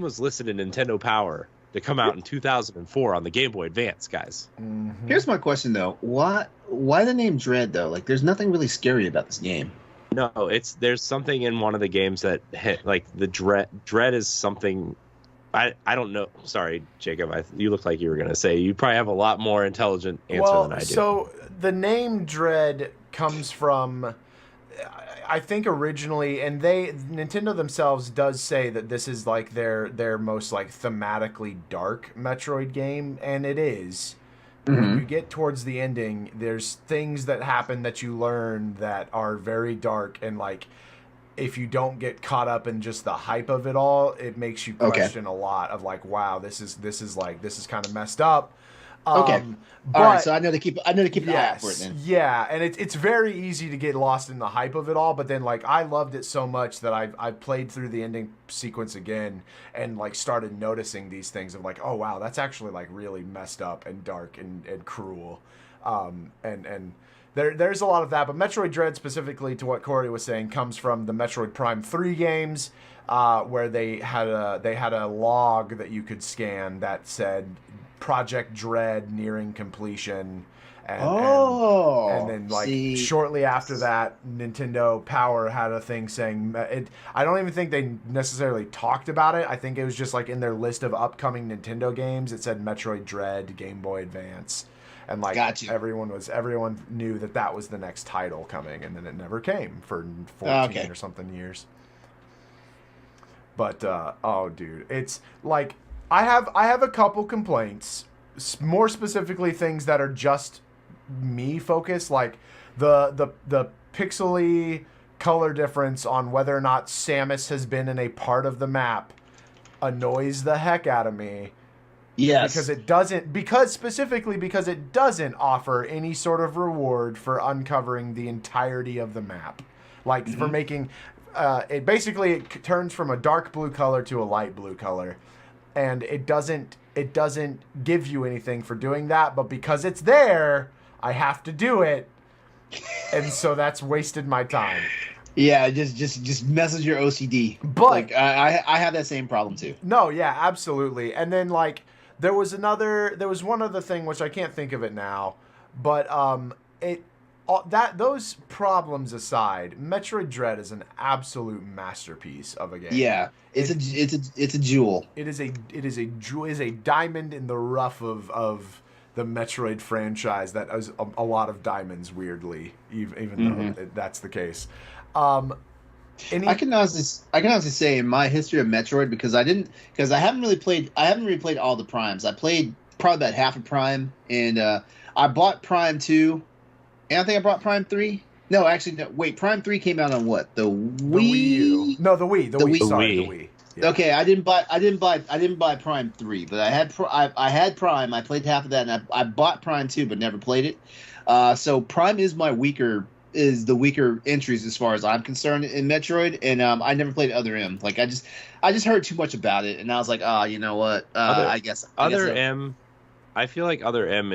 was listed in Nintendo Power to come out in 2004 on the Game Boy Advance, guys. Mm-hmm. Here's my question though: why the name Dread though? Like, there's nothing really scary about this game. No, there's something in one of the games that hit, like the dread is something. I don't know. Sorry, Jacob. You look like you were going to say. You probably have a lot more intelligent answer than I do. So the name Dread comes from, I think originally, and Nintendo themselves does say that this is like their most like thematically dark Metroid game, and it is. When you get towards the ending, there's things that happen that you learn that are very dark, and like, if you don't get caught up in just the hype of it all, it makes you question a lot of like, wow, this is kind of messed up. Okay. But, all right, so I know to keep an eye out for it then. Yeah, and it's very easy to get lost in the hype of it all, but then like I loved it so much that I played through the ending sequence again and like started noticing these things of like, oh wow, that's actually like really messed up and dark and cruel. And there's a lot of that, but Metroid Dread, specifically to what Corey was saying, comes from the Metroid Prime 3 games, where they had a log that you could scan that said Project Dread nearing completion, and then like shortly after that, Nintendo Power had a thing saying it. I don't even think they necessarily talked about it. I think it was just like in their list of upcoming Nintendo games, it said Metroid Dread Game Boy Advance, and like everyone knew that was the next title coming, and then it never came for 14 or something years. But oh dude, it's like I have a couple complaints, more specifically things that are just me focused, like the pixely color difference on whether or not Samus has been in a part of the map annoys the heck out of me. Yes. Because it doesn't offer any sort of reward for uncovering the entirety of the map. Like for making it turns from a dark blue color to a light blue color. And it doesn't give you anything for doing that, but because it's there, I have to do it. And so that's wasted my time. Yeah, just messes your OCD. But like I have that same problem too. No, yeah, absolutely. And then like There was one other thing which I can't think of it now, but those problems aside, Metroid Dread is an absolute masterpiece of a game. Yeah, it's a jewel. It is a diamond in the rough of the Metroid franchise that is a lot of diamonds, weirdly, even though that's the case. I can honestly say in my history of Metroid, because I haven't really played all the primes. I played probably about half of Prime, and I bought Prime 2, and I think I bought Prime 3. No, actually, no. Wait, Prime 3 came out on what? The Wii? The Wii U. No, the Wii. Sorry, the Wii. Yeah. Okay, I didn't buy Prime 3, but I had Prime. I played half of that, and I bought Prime 2, but never played it. So Prime is the weaker entries as far as I'm concerned in Metroid, and I never played Other M. Like I just heard too much about it, and I was like, you know what? I guess M. I feel like Other M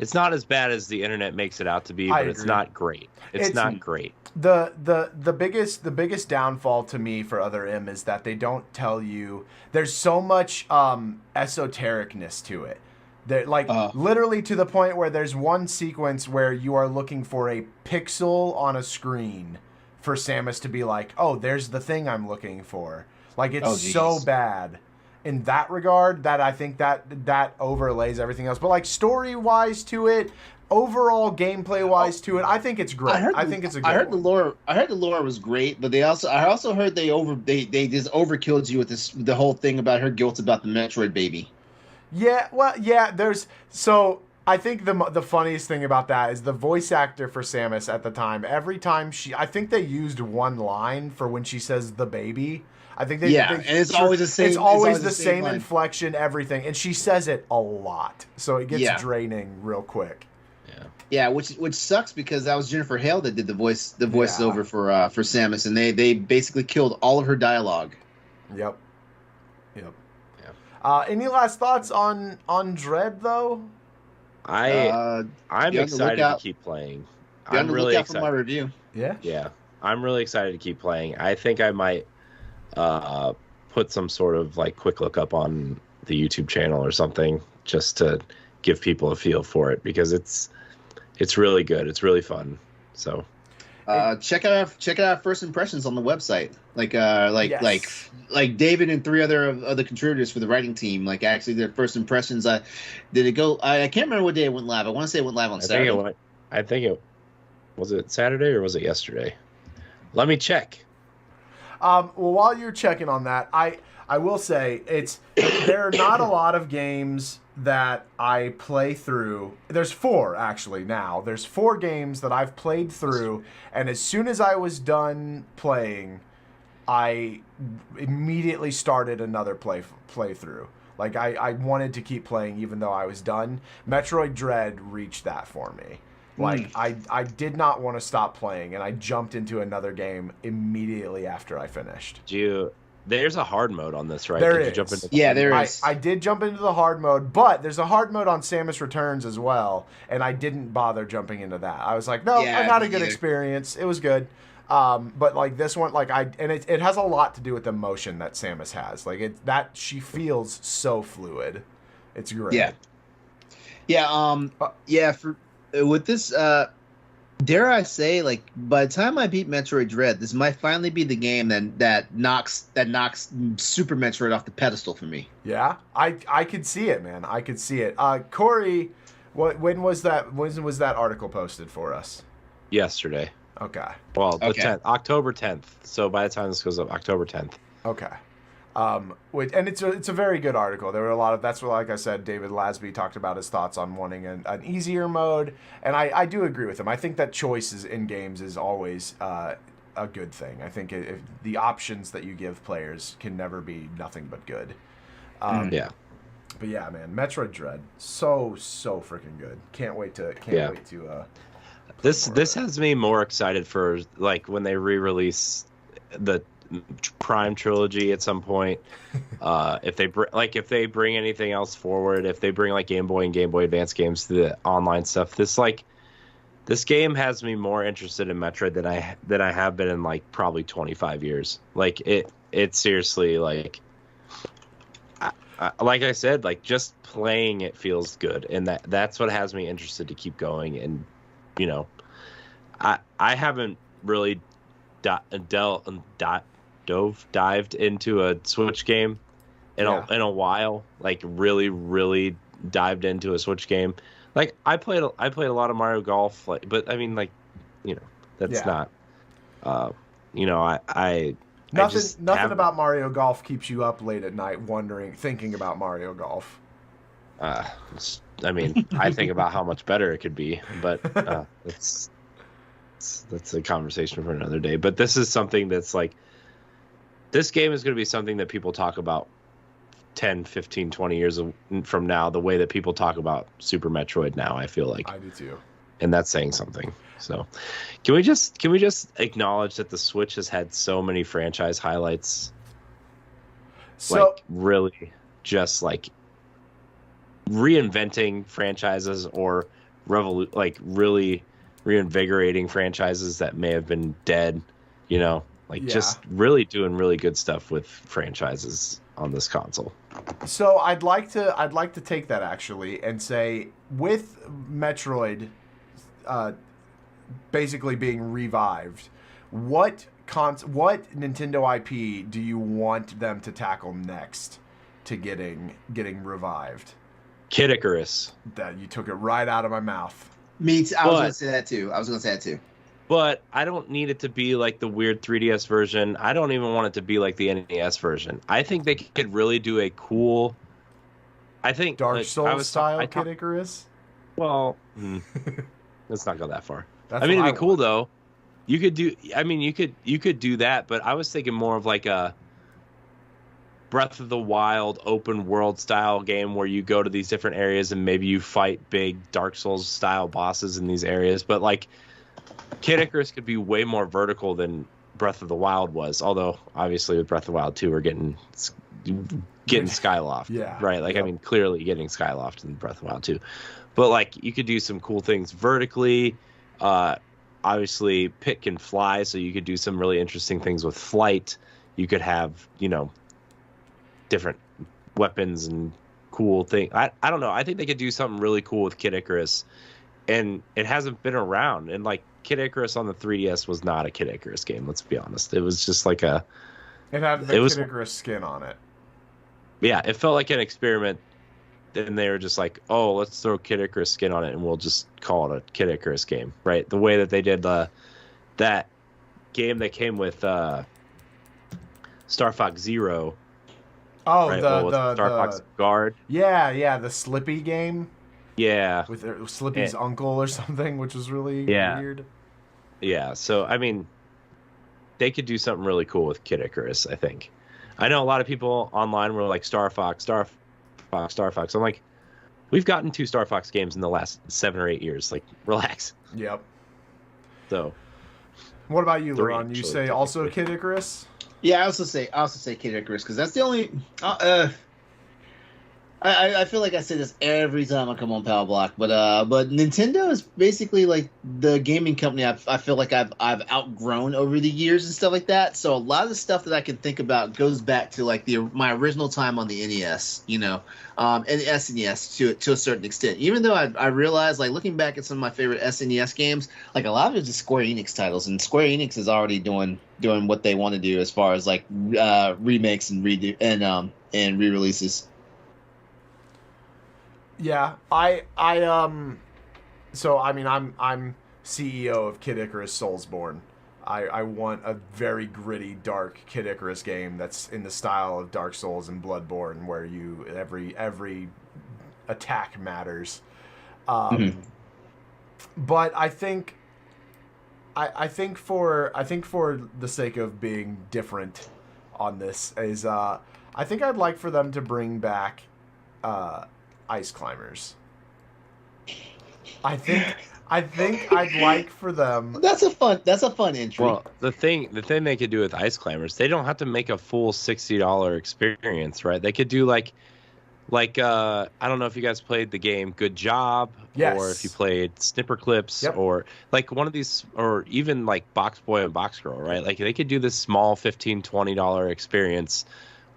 it's not as bad as the internet makes it out to be, but it's not great. It's not great. The biggest downfall to me for Other M is that they don't tell you. There's so much esotericness to it. Literally to the point where there's one sequence where you are looking for a pixel on a screen for Samus to be like, oh, there's the thing I'm looking for. Like, it's so bad in that regard that I think that overlays everything else. But like story-wise to it, overall gameplay-wise to it, I think it's great. I think it's a good one. I heard the lore was great, but I also heard they just overkilled you with the whole thing about her guilt about the Metroid baby. Yeah, well, yeah, so I think the funniest thing about that is the voice actor for Samus at the time, every time I think they used one line for when she says the baby. I think and it's always the same. It's always the same inflection, everything, and she says it a lot, so it gets draining real quick. Yeah, which sucks because that was Jennifer Hale that did the voiceover for Samus, and they basically killed all of her dialogue. Yep. Any last thoughts on Dread though? I'm excited to keep playing. I'm really excited for my review. Yeah, I'm really excited to keep playing. I think I might put some sort of like quick look up on the YouTube channel or something just to give people a feel for it, because it's really good. It's really fun. So check out our first impressions on the website. Like David and 3 other contributors for the writing team. Like actually their first impressions. I can't remember what day it went live. I want to say it went live on Saturday. I think it was it Saturday or was it yesterday? Let me check. Well, while you're checking on that, I will say there are not a lot of games that I play through. There's 4 actually now. There's 4 games that I've played through, and as soon as I was done playing, I immediately started another playthrough. Like I wanted to keep playing even though I was done. Metroid Dread reached that for me. Like I did not want to stop playing, and I jumped into another game immediately after I finished. There's a hard mode on this, right? There is. You jump into there is. I did jump into the hard mode, but there's a hard mode on Samus Returns as well, and I didn't bother jumping into that. I was like, no, I've had a good experience. It was good. But like this one, it has a lot to do with the motion that Samus has. Like she feels so fluid. It's great. With this, dare I say, like by the time I beat Metroid Dread, this might finally be the game that knocks Super Metroid off the pedestal for me. Yeah, I could see it, man. I could see it. Corey, when was that article posted for us? Yesterday. Okay. Well, the 10th, October 10th. So by the time this goes up, October 10th. Okay. And it's a very good article. There were a lot of, that's what, like I said, David Lasby talked about his thoughts on wanting an easier mode, and I do agree with him. I think that choices in games is always a good thing. I think if the options that you give players can never be nothing but good. Yeah. But yeah, man, Metroid Dread, so freaking good. Can't wait to. This has me more excited for like when they re-release the Prime Trilogy at some point. If they bring anything else forward, if they bring like Game Boy and Game Boy Advance games to the online stuff, this game has me more interested in Metroid than I have been in like probably 25 years. Like it seriously like. like I said, like just playing it feels good, and that's what has me interested to keep going. And you know, I haven't really dived into a Switch game in a while. Like really dived into a Switch game. Like I played a lot of Mario Golf, like, but I mean, like, you know, that's not. You know, Nothing about Mario Golf keeps you up late at night thinking about Mario Golf. I mean, I think about how much better it could be, but that's a conversation for another day. But this is something that's like, this game is going to be something that people talk about 10, 15, 20 years from now, the way that people talk about Super Metroid now, I feel like. I do too. And that's saying something. So can we just acknowledge that the Switch has had so many franchise highlights? So like really just like reinventing franchises or really reinvigorating franchises that may have been dead, you know, like just really doing really good stuff with franchises on this console. So I'd like to take that actually and say, with Metroid basically being revived, what Nintendo IP do you want them to tackle next to getting revived? Kid Icarus. That you took it right out of my mouth. Me too. I was going to say that too. But I don't need it to be like the weird 3DS version. I don't even want it to be like the NES version. I think they could really do a cool. I think Dark Souls style Kid Icarus. Well, let's not go that far. I mean, it'd be cool though. You could do. I mean, you could do that. But I was thinking more of like a Breath of the Wild open world style game where you go to these different areas and maybe you fight big Dark Souls style bosses in these areas. But like, Kid Icarus could be way more vertical than Breath of the Wild was. Although obviously with Breath of the Wild 2, we're getting Skyloft. Yeah. Right. Like, I mean, clearly getting Skyloft in Breath of the Wild 2. But like, you could do some cool things vertically. Obviously, Pit can fly, so you could do some really interesting things with flight. You could have, you know, different weapons and cool things. I don't know. I think they could do something really cool with Kid Icarus, and it hasn't been around. And like, Kid Icarus on the 3DS was not a Kid Icarus game. Let's be honest. It was just like It had the Kid Icarus skin on it. Yeah, it felt like an experiment. And they were just like, oh, let's throw Kid Icarus skin on it, and we'll just call it a Kid Icarus game, right? The way that they did that game that came with Star Fox Zero. Oh, right? the Star Fox Guard. Yeah, the Slippy game. Yeah, with Slippy's uncle or something, which was really weird. Yeah, so I mean, they could do something really cool with Kid Icarus. I think. I know a lot of people online were like, Star Fox. I'm like, we've gotten 2 Star Fox games in the last 7 or 8 years. Like, relax. Yep. So, what about you, LeRon? You say also Kid Icarus? Yeah, I also say Kid Icarus because that's the only. I feel like I say this every time I come on Pow Block, but Nintendo is basically like the gaming company I feel like I've outgrown over the years and stuff like that. So a lot of the stuff that I can think about goes back to like my original time on the NES, you know, and the SNES to a certain extent. Even though I realize, like, looking back at some of my favorite SNES games, like a lot of it's just Square Enix titles, and Square Enix is already doing what they want to do as far as like remakes and re-releases. Yeah, so I mean, I'm CEO of Kid Icarus Soulsborne. I want a very gritty, dark Kid Icarus game that's in the style of Dark Souls and Bloodborne, where every attack matters. But I think for the sake of being different on this is I think I'd like for them to bring back Ice Climbers. I think I'd like for them. That's a fun entry. Well, the thing they could do with Ice Climbers, they don't have to make a full $60 experience, right? They could do like I don't know if you guys played the game Good Job, yes, or if you played Snipper Clips, yep, or like one of these, or even like Box Boy and Box Girl, right? Like they could do this small $15-$20 experience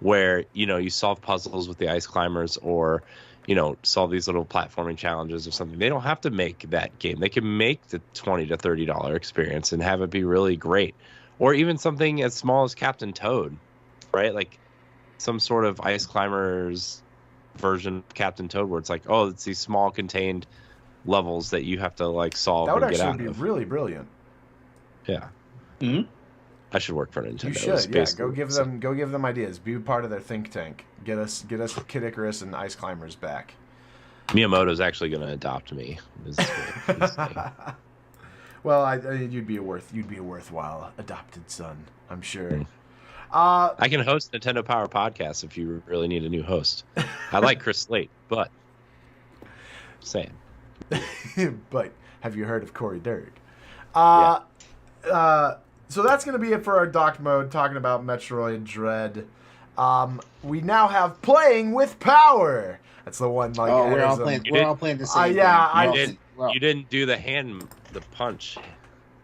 where, you know, you solve puzzles with the ice climbers or, you know, solve these little platforming challenges or something. They don't have to make that game. They can make the $20 to $30 experience and have it be really great. Or even something as small as Captain Toad, right? Like some sort of ice climbers version of Captain Toad where it's like, oh, it's these small contained levels that you have to like solve That would and get out actually be of. really brilliant. Yeah. Mhm. I should work for Nintendo. You should, yeah. Go give them ideas. Be part of their think tank. Get us Kid Icarus and Ice Climbers back. Miyamoto's actually going to adopt me. Is what he's saying. Well, you'd be a worthwhile adopted son, I'm sure. I can host Nintendo Power Podcast if you really need a new host. I like Chris Slate, but saying. But have you heard of Corey Dirrig? Yeah. So that's going to be it for our docked mode, talking about Metroid Dread. We now have Playing with Power. That's the one. Like, we're all playing the same. Yeah, thing. You didn't do the punch.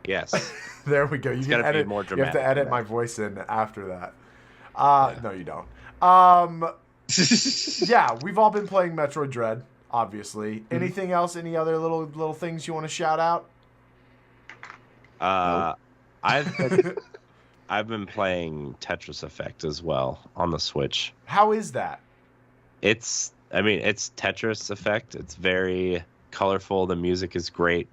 Yes. There we go. You gotta can edit. be more You have to dramatic edit than my that. voice in after that. Yeah. No, you don't. Yeah, we've all been playing Metroid Dread, obviously. Anything else? Any other little things you want to shout out? I've been playing Tetris Effect as well on the Switch. How is that? It's Tetris Effect. It's very colorful. The music is great.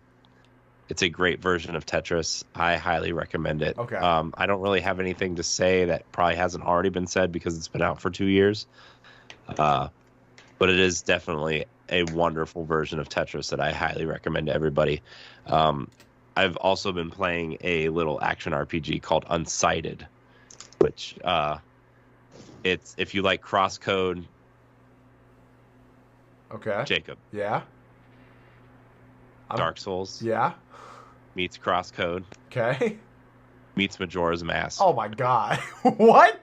It's a great version of Tetris. I highly recommend it. Okay. I don't really have anything to say that probably hasn't already been said because it's been out for 2 years. But it is definitely a wonderful version of Tetris that I highly recommend to everybody. I've also been playing a little action RPG called Unsighted, which it's if you like crosscode. Okay. Jacob. Yeah. Dark Souls Yeah. meets crosscode Okay. meets Majora's Mask. Oh my god. What?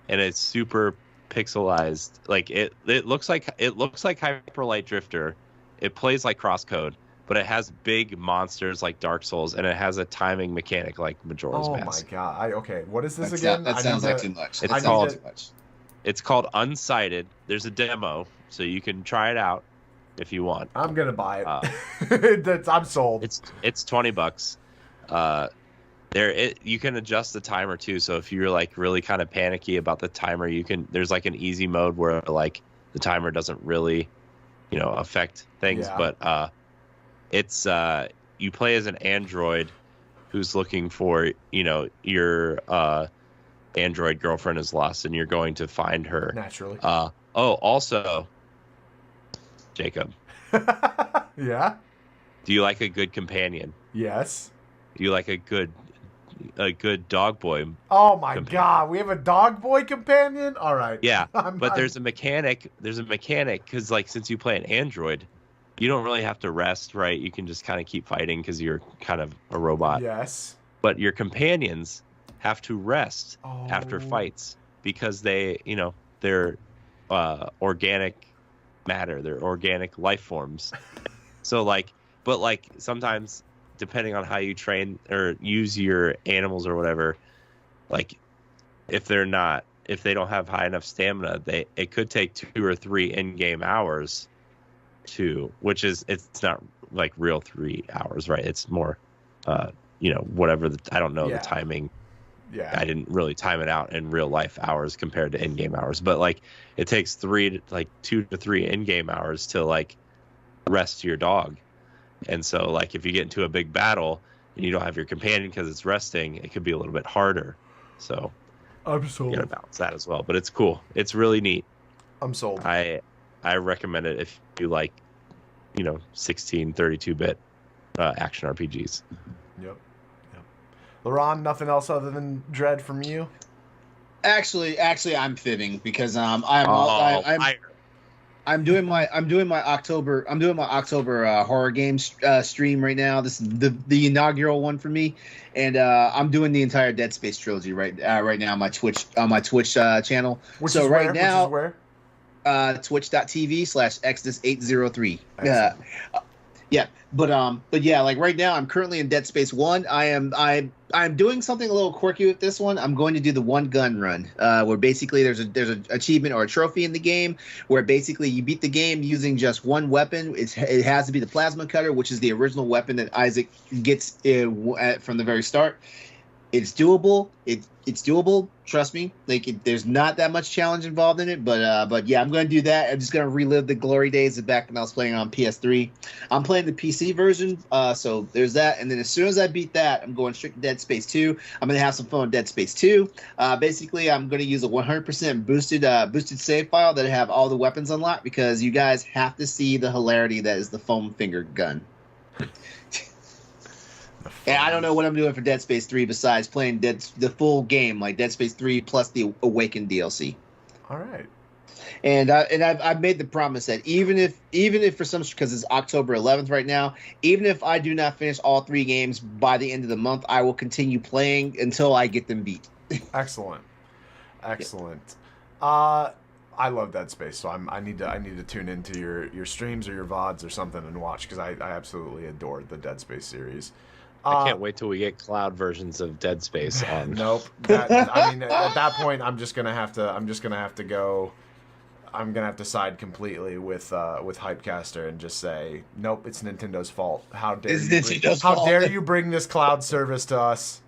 And it's super pixelized. Like it looks like Hyper Light Drifter. It plays like crosscode, but it has big monsters like Dark Souls, and it has a timing mechanic like Majora's Oh Mask. my god. Okay. What is this That again? that sounds like too much. It's That sounds called- too much. It's called Unsighted. There's a demo, so you can try it out if you want. I'm gonna buy it. I'm sold. It's $20. You can adjust the timer too. So if you're like really kind of panicky about the timer, there's like an easy mode where like the timer doesn't really, affect things. Yeah. But it's you play as an android who's looking for your android girlfriend is lost, and you're going to find her. Naturally. Also, Jacob, Yeah. do you like a good companion? Yes. Do you like a good dog boy? Oh my Companion. god. We have a dog boy companion. All right. Yeah, I'm- but there's a mechanic because like since you play an android, you don't really have to rest, right? You can just kind of keep fighting because you're kind of a robot. Yes. But your companions have to rest after Oh. fights because they're organic matter, they're organic life forms. So but sometimes depending on how you train or use your animals or whatever, like if they don't have high enough stamina, it could take 2 or 3 in-game hours it's not like real 3 hours, right? It's more whatever I don't know Yeah. the timing. Yeah. I didn't really time it out in real life hours compared to in-game hours, but like it takes 2 to 3 in-game hours to like rest your dog. And so like if you get into a big battle and you don't have your companion because it's resting, it could be a little bit harder. So I'm you sold. gotta balance that as well. But it's cool. It's really neat. I'm sold. I recommend it if you like 16, 32-bit action RPGs. Yep. LeRon, nothing else other than Dread from you? Actually, I'm fibbing because I'm doing my October horror game stream right now. This is the inaugural one for me, and I'm doing the entire Dead Space trilogy right now on my Twitch channel. Which so is right where? now, twitch.tv/exodus803. Yeah, but yeah, like right now, I'm currently in Dead Space 1. I'm doing something a little quirky with this one. I'm going to do the one gun run, where basically there's an achievement or a trophy in the game where basically you beat the game using just one weapon. It has to be the plasma cutter, which is the original weapon that Isaac gets from the very start. It's doable. It's doable. Trust me. Like there's not that much challenge involved in it, but yeah, I'm going to do that. I'm just going to relive the glory days of back when I was playing on PS3. I'm playing the PC version, so there's that. And then as soon as I beat that, I'm going straight to Dead Space 2. I'm going to have some fun with Dead Space 2. Basically, I'm going to use a 100% boosted save file that have all the weapons unlocked because you guys have to see the hilarity that is the foam finger gun. And I don't know what I'm doing for Dead Space 3 besides playing the full game, like Dead Space 3 plus the Awakened DLC. All right. And I've made the promise that even if for some, because it's October 11th right now, even if I do not finish all 3 games by the end of the month, I will continue playing until I get them beat. Excellent. I love Dead Space, so I need to tune into your streams or your VODs or something and watch because I absolutely adore the Dead Space series. I can't wait till we get cloud versions of Dead Space on. Nope. I mean, at that point, I'm gonna have to side completely with Hypecaster and just say, nope, it's Nintendo's fault. How dare you bring this cloud service to us?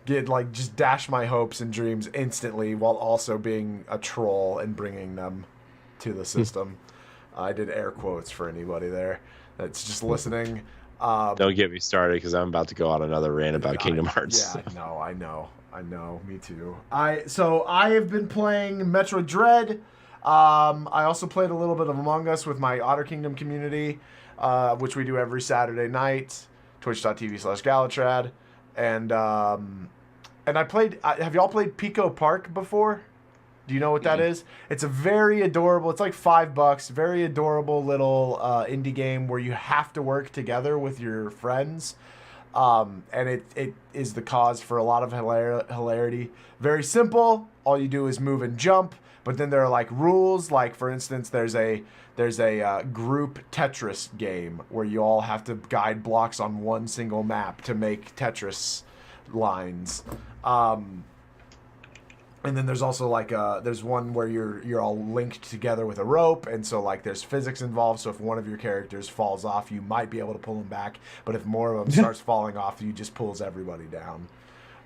Just dash my hopes and dreams instantly while also being a troll and bringing them to the system. I did air quotes for anybody there that's just listening. Don't get me started because I'm about to go on another rant about Kingdom Hearts. Yeah, I know. Me too. I have been playing Metroid Dread. I also played a little bit of Among Us with my Otter Kingdom community, which we do every Saturday night. Twitch.tv/Galutrad. And I played. Have y'all played Pico Park before? Do you know what that is? It's a very adorable, it's like $5, very adorable little indie game where you have to work together with your friends. And it is the cause for a lot of hilarity. Very simple. All you do is move and jump. But then there are like rules. Like for instance, there's a group Tetris game where you all have to guide blocks on one single map to make Tetris lines. And then there's also there's one where you're all linked together with a rope, and so like there's physics involved. So if one of your characters falls off, you might be able to pull them back. But if more of them starts falling off, you just pulls everybody down.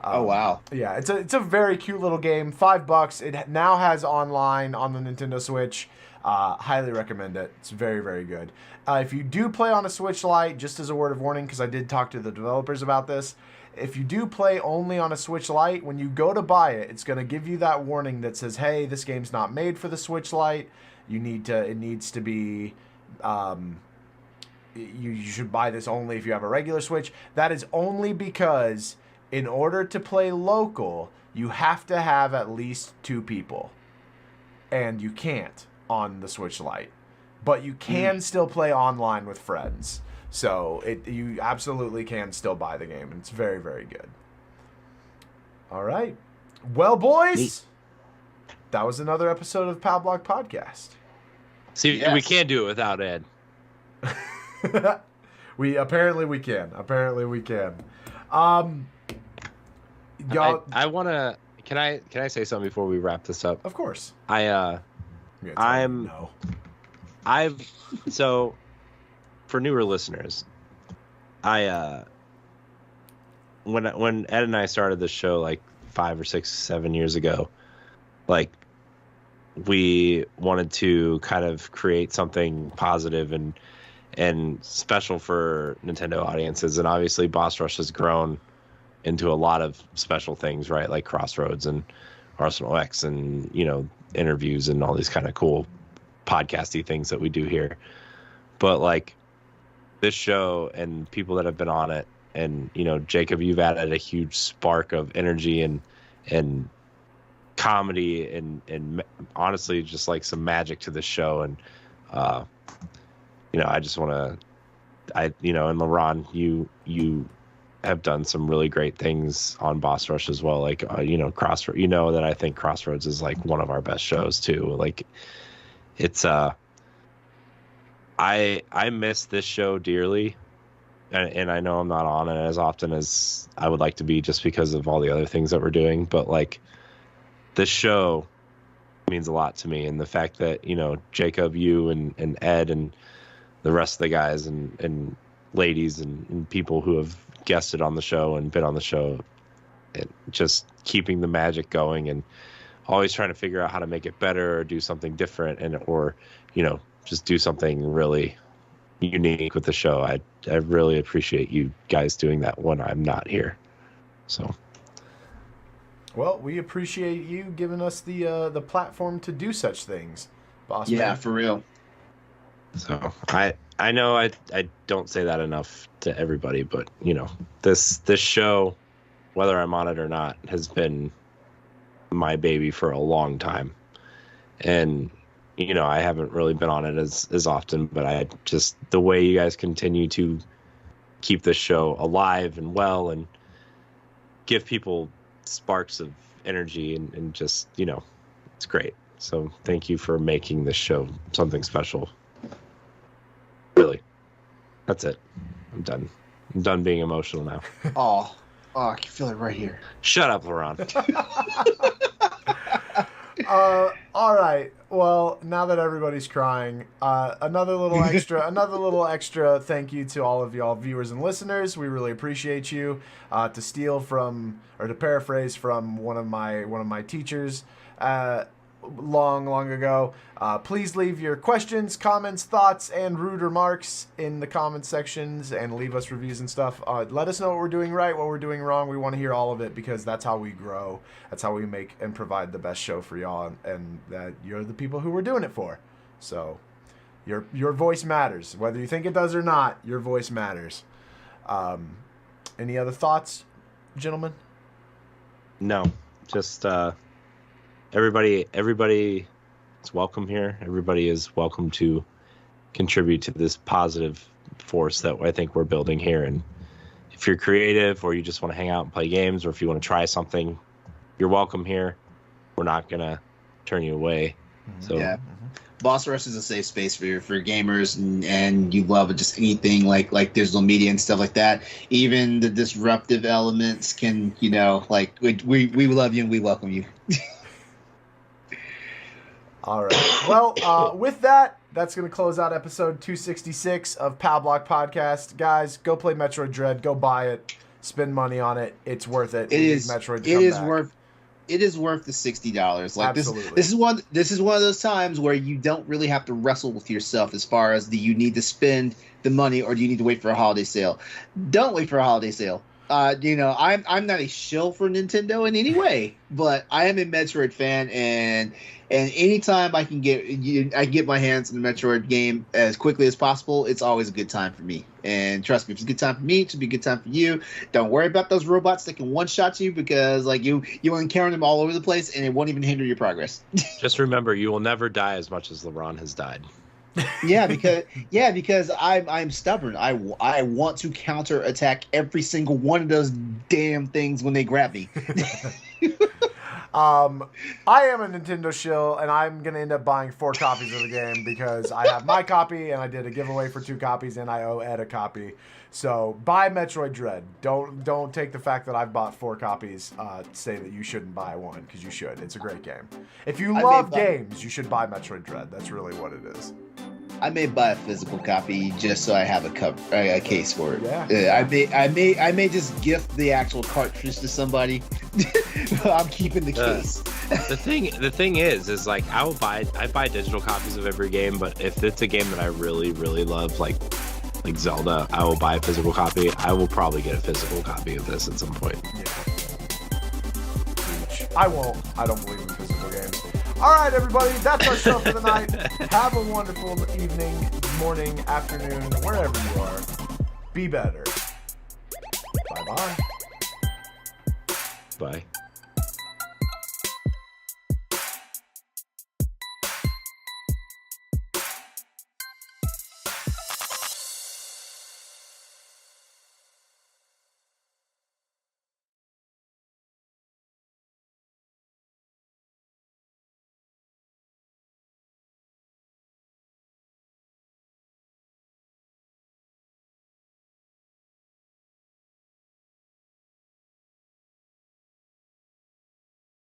Oh wow! Yeah, it's a very cute little game. $5. It now has online on the Nintendo Switch. Highly recommend it. It's very, very good. If you do play on a Switch Lite, just as a word of warning, because I did talk to the developers about this. If you do play only on a Switch Lite, when you go to buy it, it's going to give you that warning that says, hey, this game's not made for the Switch Lite. It needs to be, you should buy this only if you have a regular Switch. That is only because in order to play local, you have to have at least 2 people. And you can't on the Switch Lite. But you can still play online with friends. So you absolutely can still buy the game, and it's very, very good. All right. Well, boys, that was another episode of Pow Block Podcast. See, yes. We can't do it without Ed. Apparently we can. Y'all, I want to. Can I say something before we wrap this up? Of course. So. For newer listeners, when Ed and I started this show like 5 or 6, 7 years ago, like we wanted to kind of create something positive and special for Nintendo audiences, and obviously Boss Rush has grown into a lot of special things, right? Like Crossroads and Arsenal X, and interviews and all these kind of cool podcasty things that we do here, but like. This show and people that have been on it, and Jacob, you've added a huge spark of energy and comedy and honestly just like some magic to the show, and I just want to and LeRon, you have done some really great things on Boss Rush as well, like Crossroads. That I think Crossroads is like one of our best shows too. Like it's I miss this show dearly, and I know I'm not on it as often as I would like to be just because of all the other things that we're doing. But like, this show means a lot to me, and the fact that Jacob, you, and Ed, and the rest of the guys and ladies and people who have guested on the show and been on the show, and just keeping the magic going and always trying to figure out how to make it better or do something different or just do something really unique with the show. I really appreciate you guys doing that when I'm not here. So, well, we appreciate you giving us the platform to do such things, boss. Yeah, man. for real. So I know I don't say that enough to everybody, but this show, whether I'm on it or not, has been my baby for a long time. And I haven't really been on it as often, but I just, the way you guys continue to keep this show alive and well and give people sparks of energy and just, it's great. So thank you for making this show something special. Really. That's it. I'm done. I'm done being emotional now. Oh, I can feel it right here. Shut up, LeRon. All right. Well, now that everybody's crying, another little extra thank you to all of y'all viewers and listeners. We really appreciate you. To steal from, or to paraphrase from one of my teachers, long ago, please leave your questions, comments, thoughts, and rude remarks in the comment sections and leave us reviews and stuff. Let us know what we're doing right, what we're doing wrong. We want to hear all of it because that's how we grow. That's how we make and provide the best show for y'all, and that you're the people who we're doing it for. So your voice matters. Whether you think it does or not, your voice matters. Any other thoughts, gentlemen? No, just everybody is welcome here. Everybody is welcome to contribute to this positive force that I think we're building here. And if you're creative or you just want to hang out and play games, or if you want to try something, you're welcome here. We're not gonna turn you away. So yeah. Boss Rush is a safe space for gamers, and you love just anything like digital media and stuff like that. Even the disruptive elements can, we love you and we welcome you. All right. Well, with that, that's going to close out episode 266 of Pow Block Podcast. Guys, go play Metroid Dread. Go buy it. Spend money on it. It's worth it. It is. Metroid to it come is back. worth. It is worth the $60. Like Absolutely. This is one of those times where you don't really have to wrestle with yourself as far as do you need to spend the money or do you need to wait for a holiday sale. Don't wait for a holiday sale. I'm not a shill for Nintendo in any way, but I am a Metroid fan, and anytime I can get my hands on the Metroid game as quickly as possible, it's always a good time for me. And trust me, if it's a good time for me, it should be a good time for you. Don't worry about those robots that can one-shot you, because you will encounter them all over the place, and it won't even hinder your progress. just remember, you will never die as much as LeRon has died. because I'm stubborn. I want to counter attack every single one of those damn things when they grab me. I am a Nintendo shill, and I'm gonna end up buying 4 copies of the game because I have my copy, and I did a giveaway for 2 copies, and I owe Ed a copy. So buy Metroid Dread. Don't take the fact that I've bought 4 copies say that you shouldn't buy one, because you should. It's a great game. If you love games, you should buy Metroid Dread. That's really what it is. I may buy a physical copy just so I have a case for it. Yeah. I may just gift the actual cartridge to somebody. I'm keeping the case. The thing is like I buy digital copies of every game, but if it's a game that I really, really love, like Zelda, I will buy a physical copy. I will probably get a physical copy of this at some point. Yeah. I won't. I don't believe in physical games. All right, everybody, that's our show for the night. Have a wonderful evening, morning, afternoon, wherever you are. Be better. Bye-bye. Bye.